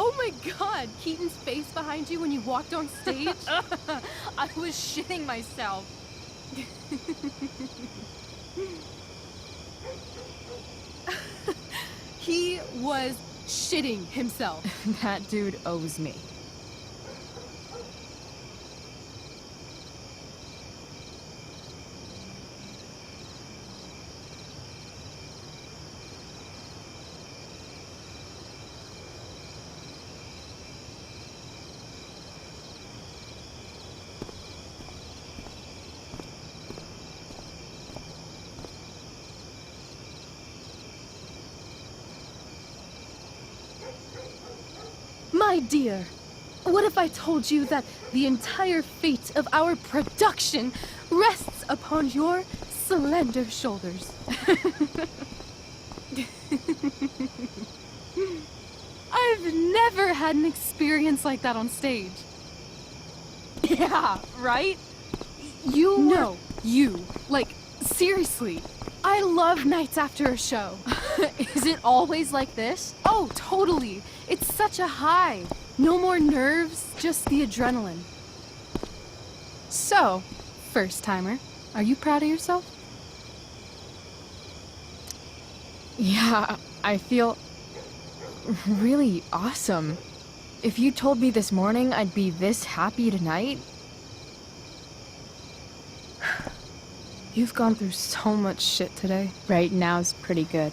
Oh my god, Keaton's face behind you when you walked on stage? I was shitting myself. He was shitting himself. That dude owes me. My dear, what if I told you that the entire fate of our production rests upon your slender shoulders? I've never had an experience like that on stage. Yeah, right? No, you. Like, seriously. I love nights after a show. Is it always like this? Oh, totally. It's such a high. No more nerves, just the adrenaline. So, first timer, are you proud of yourself? Yeah, I feel really awesome. If you told me this morning I'd be this happy tonight... You've gone through so much shit today. Right now's pretty good.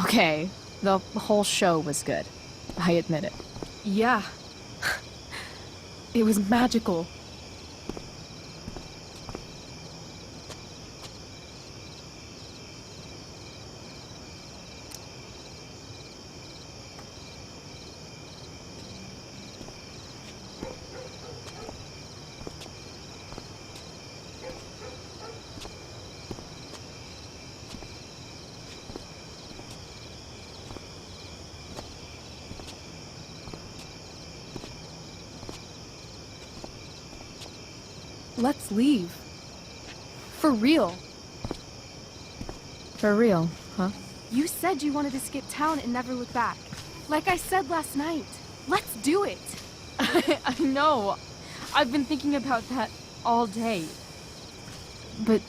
Okay, The whole show was good. I admit it. Yeah. It was magical. Let's leave. For real. For real, huh? You said you wanted to skip town and never look back. Like I said last night. Let's do it. I know. I've been thinking about that all day. But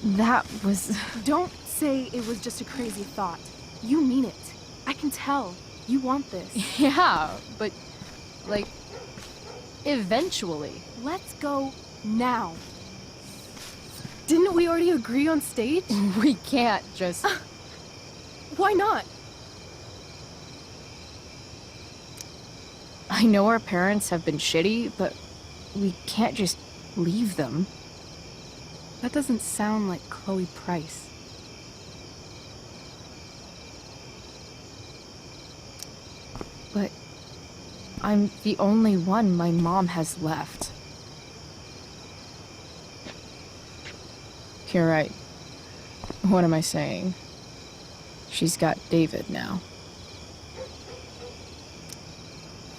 that was... Don't say it was just a crazy thought. You mean it. I can tell. You want this. Yeah, but... like... eventually. Let's go now. Didn't we already agree on stage? We can't just... Why not? I know our parents have been shitty, but we can't just leave them. That doesn't sound like Chloe Price. But I'm the only one my mom has left. You're right. What am I saying? She's got David now.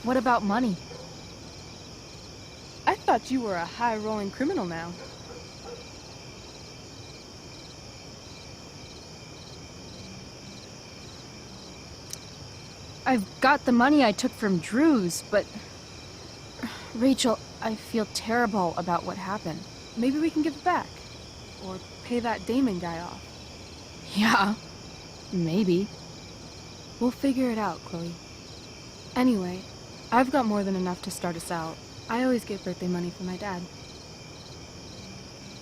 What about money? I thought you were a high-rolling criminal now. I've got the money I took from Drew's, but... Rachel, I feel terrible about what happened. Maybe we can give it back. Or pay that Damon guy off. Yeah, maybe. We'll figure it out, Chloe. Anyway, I've got more than enough to start us out. I always get birthday money from my dad.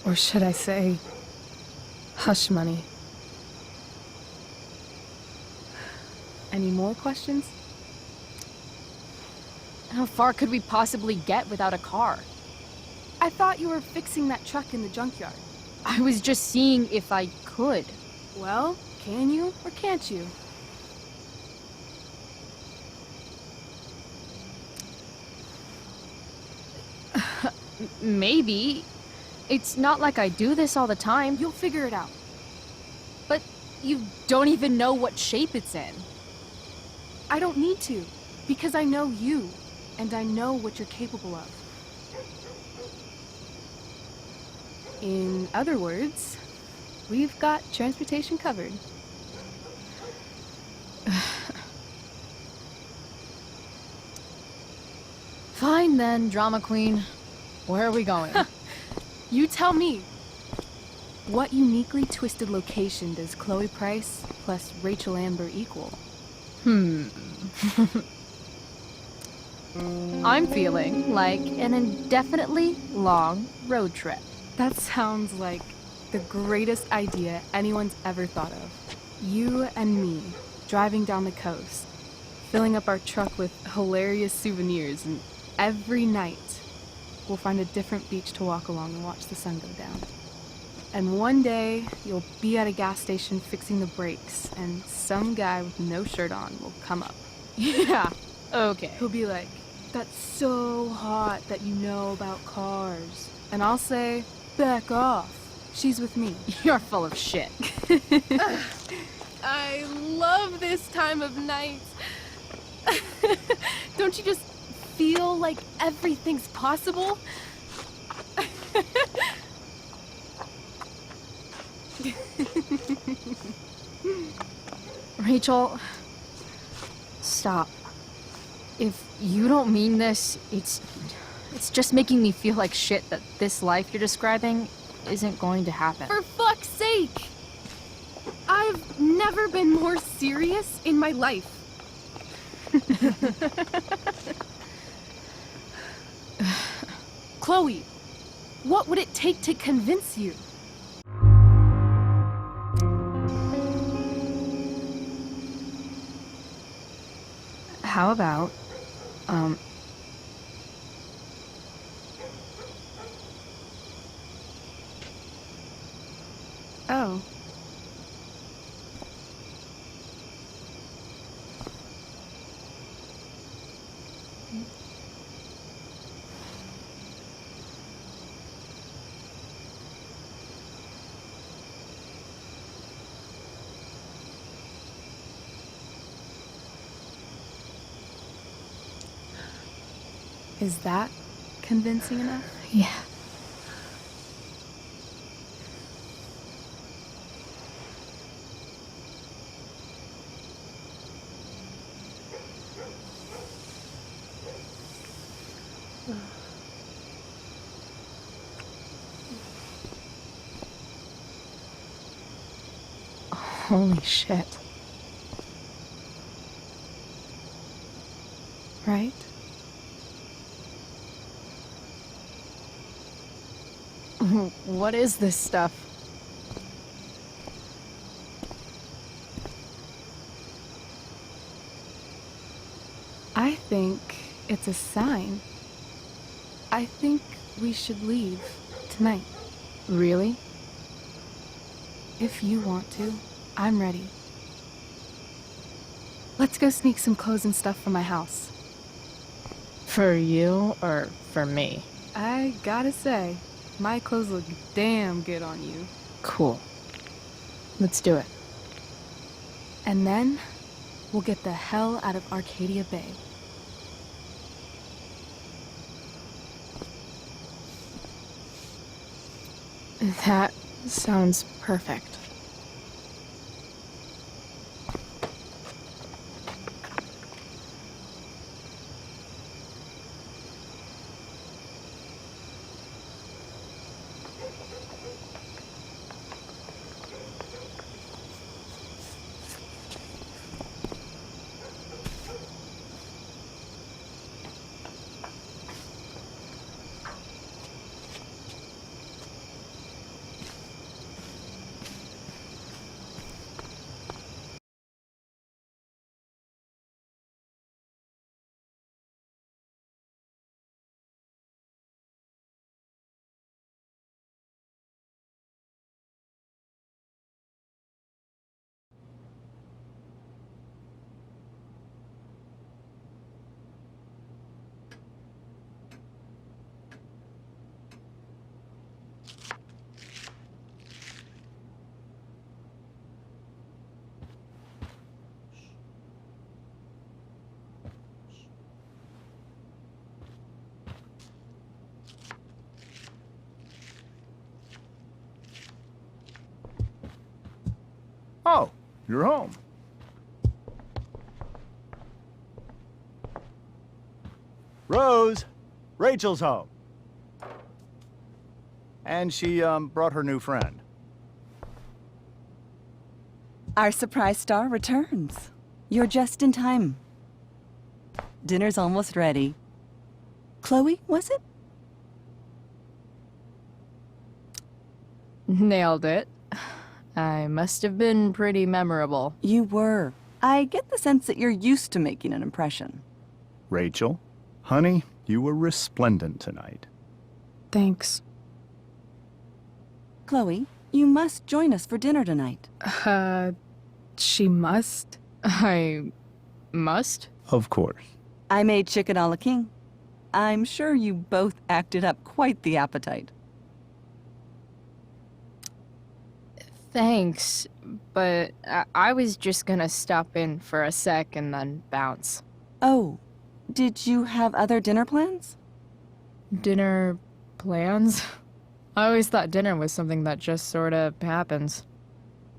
Or should I say, hush money. Any more questions? How far could we possibly get without a car? I thought you were fixing that truck in the junkyard. I was just seeing if I could. Well, can you or can't you? Maybe. It's not like I do this all the time. You'll figure it out. But you don't even know what shape it's in. I don't need to, because I know you, and I know what you're capable of. In other words, we've got transportation covered. Fine then, drama queen. Where are we going? You tell me. What uniquely twisted location does Chloe Price plus Rachel Amber equal? I'm feeling like an indefinitely long road trip. That sounds like the greatest idea anyone's ever thought of. You and me, driving down the coast, filling up our truck with hilarious souvenirs, and every night we'll find a different beach to walk along and watch the sun go down. And one day, you'll be at a gas station fixing the brakes, and some guy with no shirt on will come up. Yeah, okay. He'll be like, "That's so hot that you know about cars." And I'll say, "Back off. She's with me." You're full of shit. I love this time of night. Don't you just feel like everything's possible? Rachel, stop. If you don't mean this, it's just making me feel like shit that this life you're describing isn't going to happen. For fuck's sake! I've never been more serious in my life. Chloe, what would it take to convince you? How about, oh. Is that convincing enough? Yeah. Holy shit. Right? What is this stuff? I think it's a sign. I think we should leave tonight. Really? If you want to, I'm ready. Let's go sneak some clothes and stuff from my house. For you or for me? I gotta say, my clothes look damn good on you. Cool. Let's do it. And then, we'll get the hell out of Arcadia Bay. That sounds perfect. Oh, you're home. Rose, Rachel's home. And she, brought her new friend. Our surprise star returns. You're just in time. Dinner's almost ready. Chloe, was it? Nailed it. I must have been pretty memorable. You were. I get the sense that you're used to making an impression. Rachel, honey, you were resplendent tonight. Thanks. Chloe, you must join us for dinner tonight. She must? I must? Of course. I made chicken a la king. I'm sure you both acted up quite the appetite. Thanks, but I was just gonna stop in for a sec and then bounce. Oh, did you have other dinner plans? Dinner plans? I always thought dinner was something that just sorta happens.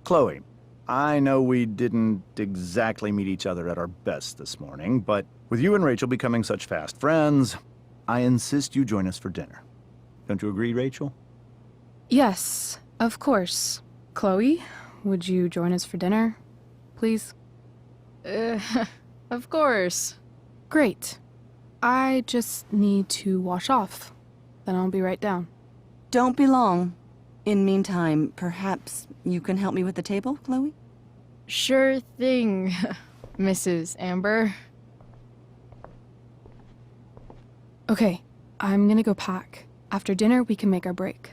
Chloe, I know we didn't exactly meet each other at our best this morning, but with you and Rachel becoming such fast friends, I insist you join us for dinner. Don't you agree, Rachel? Yes, of course. Chloe, would you join us for dinner, please? Of course. Great. I just need to wash off. Then I'll be right down. Don't be long. In meantime, perhaps you can help me with the table, Chloe? Sure thing, Mrs. Amber. Okay, I'm gonna go pack. After dinner, we can make our break.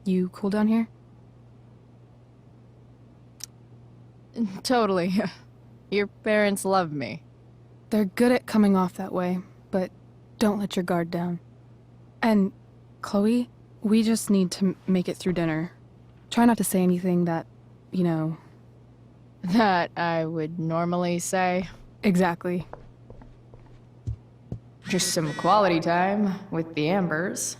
You cool down here? Totally. Your parents love me. They're good at coming off that way, but don't let your guard down. And, Chloe, we just need to make it through dinner. Try not to say anything that, you know... That I would normally say. Exactly. Just some quality time with the Ambers.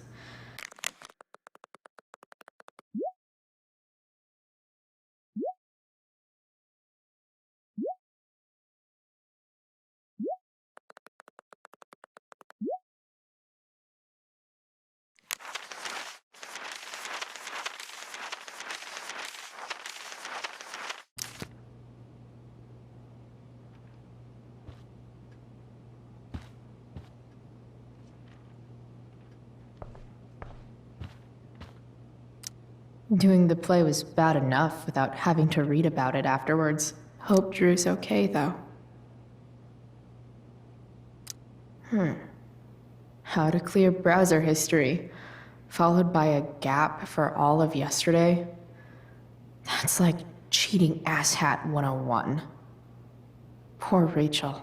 Doing the play was bad enough without having to read about it afterwards. Hope Drew's okay, though. How to clear browser history, followed by a gap for all of yesterday. That's like cheating asshat 101. Poor Rachel.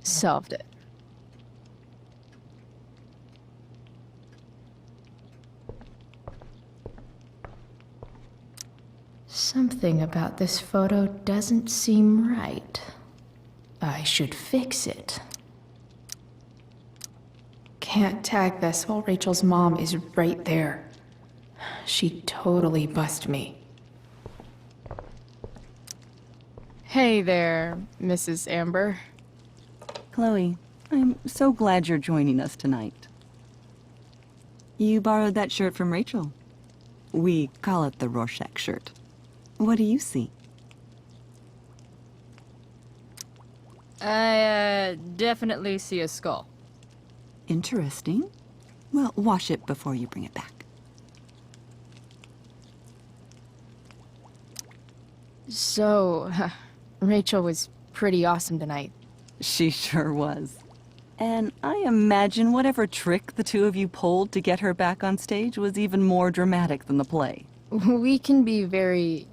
Solved it. Something about this photo doesn't seem right. I should fix it. Can't tag this while Rachel's mom is right there. She'd totally bust me. Hey there, Mrs. Amber. Chloe, I'm so glad you're joining us tonight. You borrowed that shirt from Rachel. We call it the Rorschach shirt. What do you see? I, definitely see a skull. Interesting. Well, wash it before you bring it back. So, Rachel was pretty awesome tonight. She sure was. And I imagine whatever trick the two of you pulled to get her back on stage was even more dramatic than the play. We can be very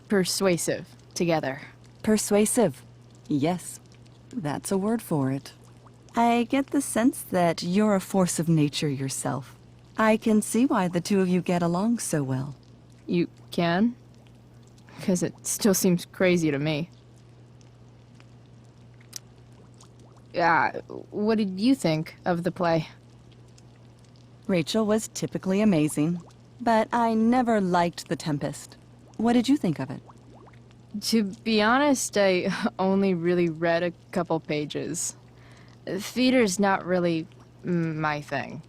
persuasive together. Persuasive. Yes, that's a word for it. I get the sense that you're a force of nature yourself. I can see why the two of you get along so well. You can? Because it still seems crazy to me. What did you think of the play? Rachel was typically amazing, but I never liked The Tempest. What did you think of it? To be honest, I only really read a couple pages. Theater's not really my thing.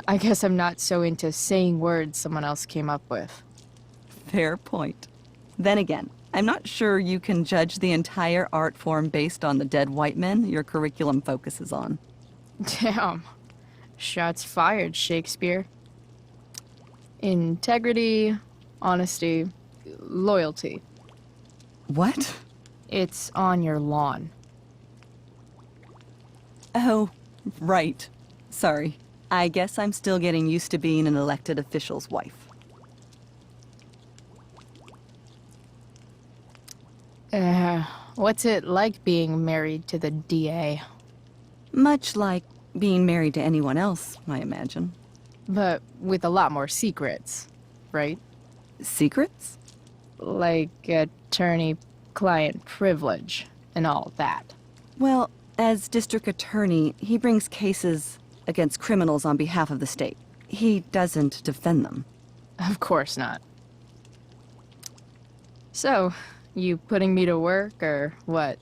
I guess I'm not so into saying words someone else came up with. Fair point. Then again, I'm not sure you can judge the entire art form based on the dead white men your curriculum focuses on. Damn. Shots fired, Shakespeare. Integrity, honesty, loyalty. What? It's on your lawn. Oh, right. Sorry. I guess I'm still getting used to being an elected official's wife. What's it like being married to the DA? Much like being married to anyone else, I imagine. But with a lot more secrets, right? Secrets? Like attorney-client privilege and all that. Well, as district attorney, he brings cases against criminals on behalf of the state. He doesn't defend them. Of course not. So, you putting me to work, or what?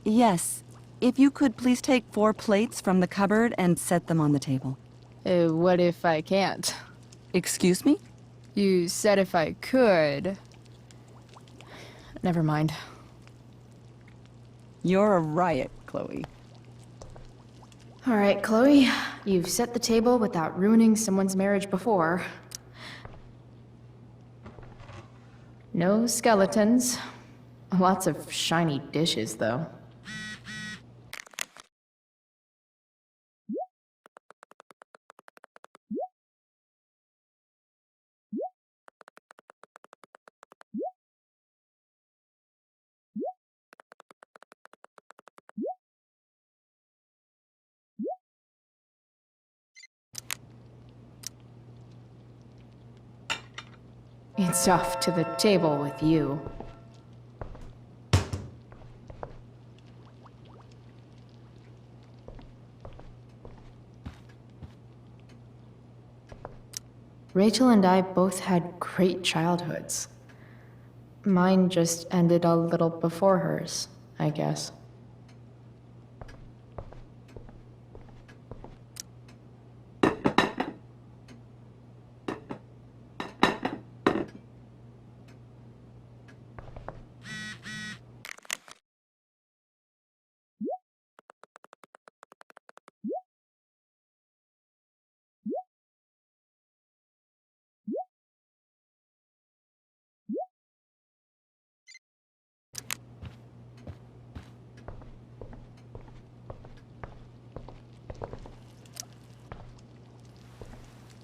Yes. If you could please take 4 plates from the cupboard and set them on the table. What if I can't? Excuse me? You said if I could. Never mind. You're a riot, Chloe. All right, Chloe. You've set the table without ruining someone's marriage before. No skeletons. Lots of shiny dishes, though. It's off to the table with you. Rachel and I both had great childhoods. Mine just ended a little before hers, I guess.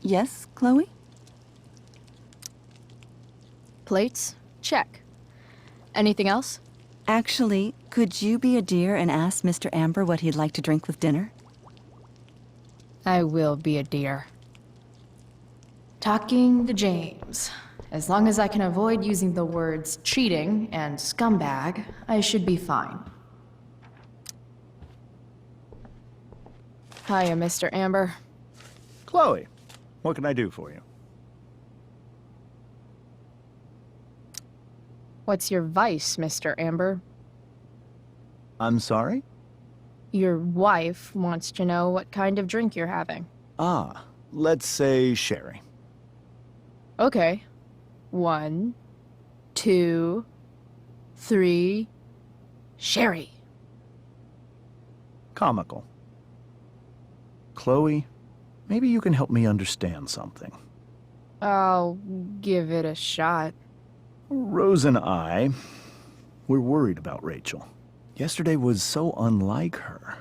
Yes, Chloe? Plates? Check. Anything else? Actually, could you be a dear and ask Mr. Amber what he'd like to drink with dinner? I will be a dear. Talking to James. As long as I can avoid using the words cheating and scumbag, I should be fine. Hiya, Mr. Amber. Chloe, what can I do for you? What's your vice, Mr. Amber? I'm sorry? Your wife wants to know what kind of drink you're having. Ah, let's say sherry. Okay. 1, 2, 3... Sherry. Comical. Chloe, maybe you can help me understand something. I'll give it a shot. Rose and I, we're worried about Rachel. Yesterday was so unlike her.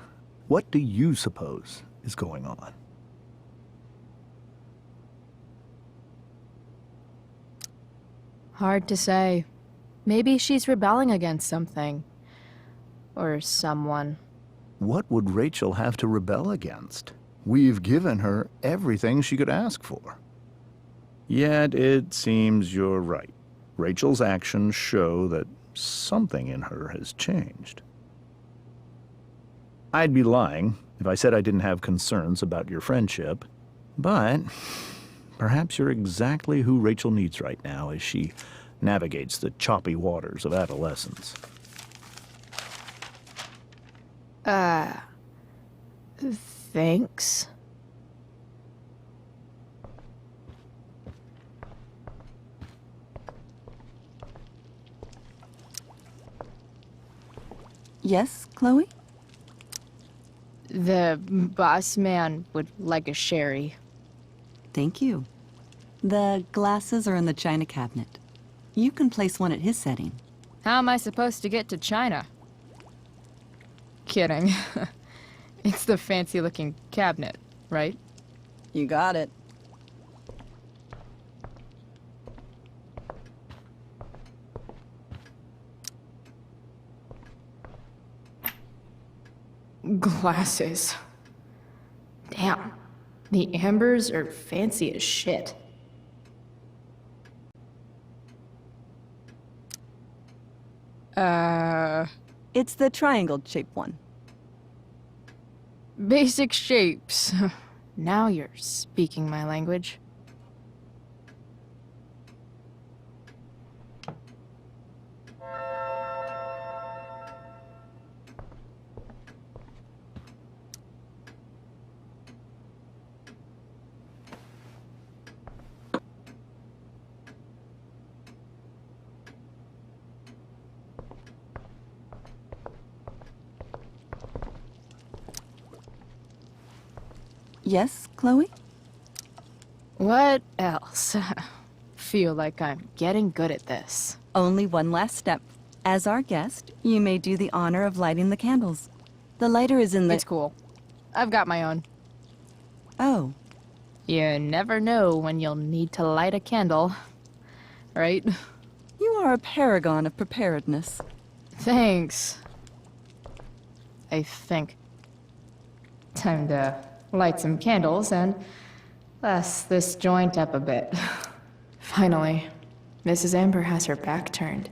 What do you suppose is going on? Hard to say. Maybe she's rebelling against something. Or someone. What would Rachel have to rebel against? We've given her everything she could ask for. Yet it seems you're right. Rachel's actions show that something in her has changed. I'd be lying if I said I didn't have concerns about your friendship, but perhaps you're exactly who Rachel needs right now as she navigates the choppy waters of adolescence. Thanks. Yes, Chloe? The boss man would like a sherry. Thank you. The glasses are in the china cabinet. You can place one at his setting. How am I supposed to get to China? Kidding. It's the fancy-looking cabinet, right? You got it. Glasses. Damn. The Ambers are fancy as shit. It's the triangle-shaped one. Basic shapes. Now you're speaking my language. Yes, Chloe? What else? Feel like I'm getting good at this. Only one last step. As our guest, you may do the honor of lighting the candles. The lighter is in the... It's cool. I've got my own. Oh. You never know when you'll need to light a candle, right? You are a paragon of preparedness. Thanks. I think. Time to light some candles and less this joint up a bit. Finally, Mrs. Amber has her back turned.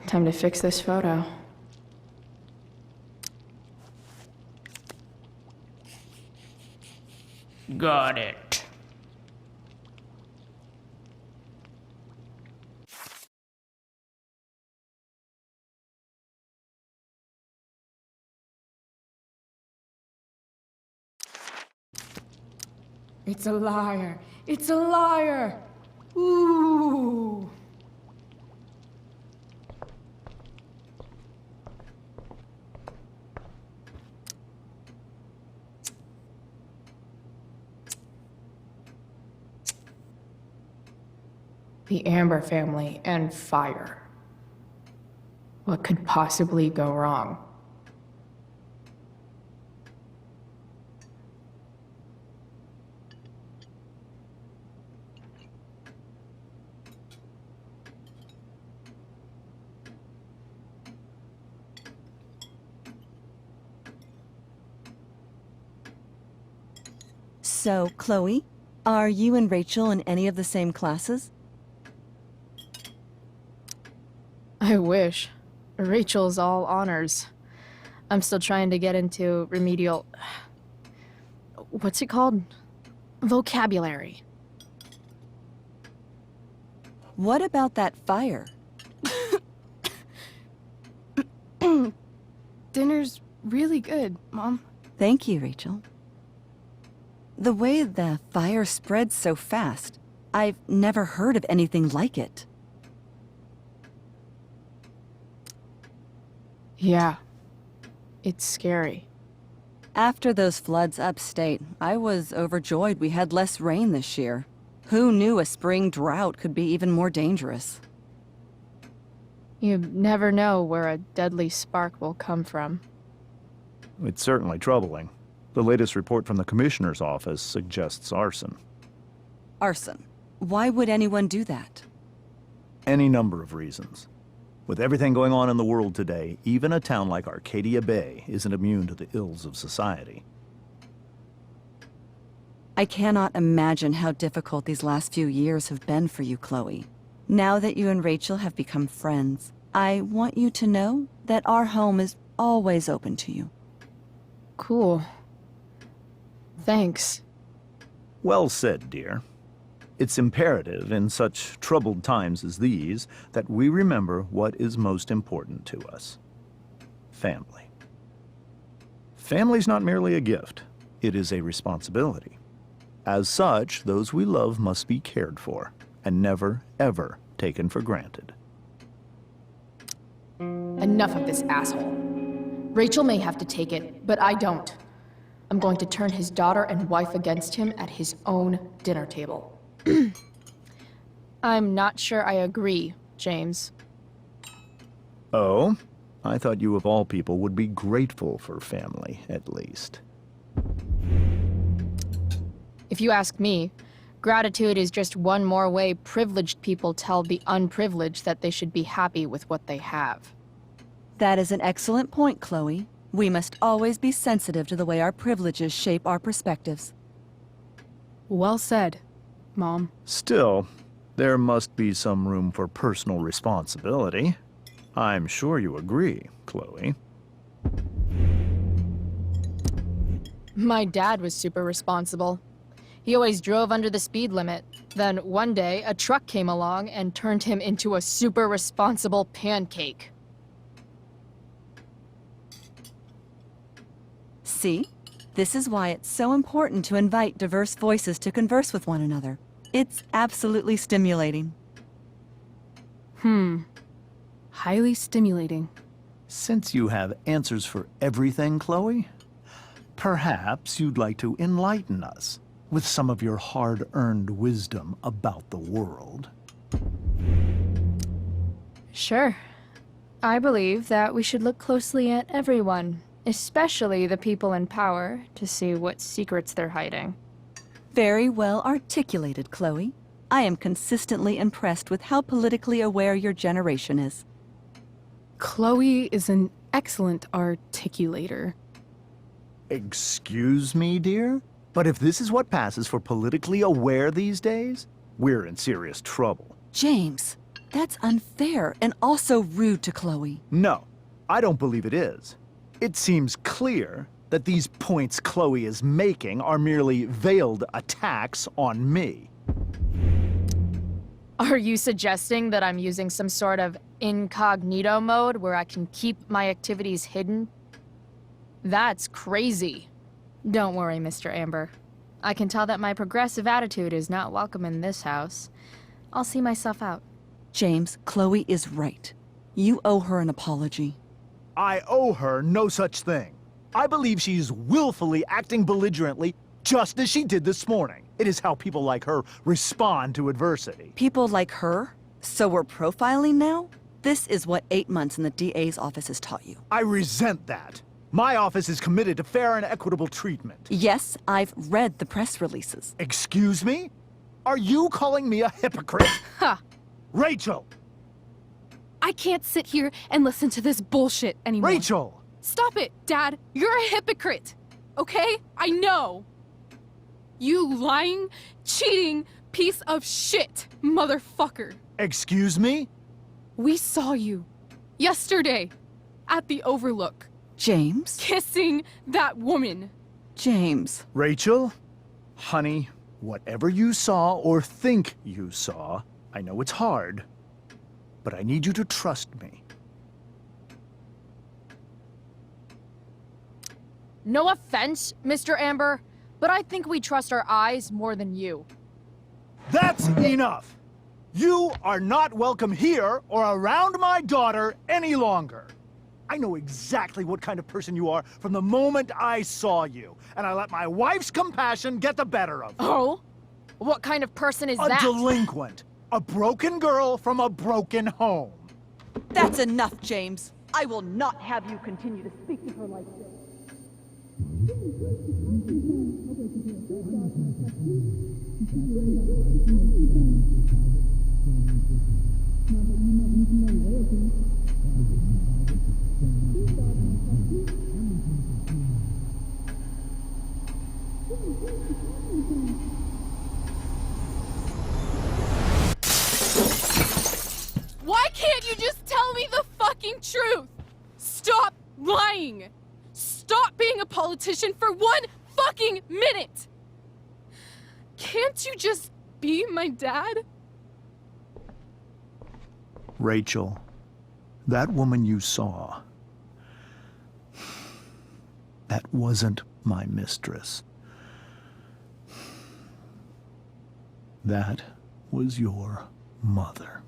Time to fix this photo. Got it. It's a liar. It's a liar. Ooh. The Amber family and fire. What could possibly go wrong? So, Chloe, are you and Rachel in any of the same classes? I wish. Rachel's all honors. I'm still trying to get into remedial... What's it called? Vocabulary. What about that fire? Dinner's really good, Mom. Thank you, Rachel. The way the fire spreads so fast, I've never heard of anything like it. Yeah. It's scary. After those floods upstate, I was overjoyed we had less rain this year. Who knew a spring drought could be even more dangerous? You never know where a deadly spark will come from. It's certainly troubling. The latest report from the Commissioner's office suggests arson. Arson. Why would anyone do that? Any number of reasons. With everything going on in the world today, even a town like Arcadia Bay isn't immune to the ills of society. I cannot imagine how difficult these last few years have been for you, Chloe. Now that you and Rachel have become friends, I want you to know that our home is always open to you. Cool. Thanks. Well said, dear. It's imperative in such troubled times as these that we remember what is most important to us. Family. Family's not merely a gift, it is a responsibility. As such, those we love must be cared for, and never, ever taken for granted. Enough of this asshole. Rachel may have to take it, but I don't. I'm going to turn his daughter and wife against him at his own dinner table. I'm not sure I agree, James. Oh? I thought you of all people would be grateful for family, at least. If you ask me, gratitude is just one more way privileged people tell the unprivileged that they should be happy with what they have. That is an excellent point, Chloe. We must always be sensitive to the way our privileges shape our perspectives. Well said, Mom. Still, there must be some room for personal responsibility. I'm sure you agree, Chloe. My dad was super responsible. He always drove under the speed limit. Then one day, a truck came along and turned him into a super responsible pancake. See? This is why it's so important to invite diverse voices to converse with one another. It's absolutely stimulating. Highly stimulating. Since you have answers for everything, Chloe, Perhaps you'd like to enlighten us with some of your hard-earned wisdom about the world. Sure. I believe that we should look closely at everyone, especially the people in power, to see what secrets they're hiding. Very well articulated, Chloe. I am consistently impressed with how politically aware your generation is. Chloe is an excellent articulator. Excuse me, dear? But if this is what passes for politically aware these days, we're in serious trouble. James, that's unfair and also rude to Chloe. No, I don't believe it is. It seems clear that these points Chloe is making are merely veiled attacks on me. Are you suggesting that I'm using some sort of incognito mode where I can keep my activities hidden? That's crazy. Don't worry, Mr. Amber. I can tell that my progressive attitude is not welcome in this house. I'll see myself out. James, Chloe is right. You owe her an apology. I owe her no such thing. I believe she's willfully acting belligerently just as she did this morning. It is how people like her respond to adversity. People like her? So we're profiling now? This is what 8 months in the DA's office has taught you. I resent that. My office is committed to fair and equitable treatment. Yes, I've read the press releases. Excuse me? Are you calling me a hypocrite? Ha! Rachel! I can't sit here and listen to this bullshit anymore. Rachel! Stop it, Dad! You're a hypocrite! Okay? I know! You lying, cheating piece of shit, motherfucker! Excuse me? We saw you yesterday at the Overlook. James? Kissing that woman. James. Rachel? Honey, whatever you saw or think you saw, I know it's hard, but I need you to trust me. No offense, Mr. Amber, but I think we trust our eyes more than you. That's enough! You are not welcome here or around my daughter any longer. I know exactly what kind of person you are from the moment I saw you, and I let my wife's compassion get the better of me. Oh? What kind of person is that? A delinquent. A broken girl from a broken home. That's enough, James. I will not have you continue to speak to her like this. Why can't you just tell me the fucking truth? Stop lying! Stop being a politician for 1 fucking minute! Can't you just be my dad? Rachel, that woman you saw, that wasn't my mistress. That was your mother.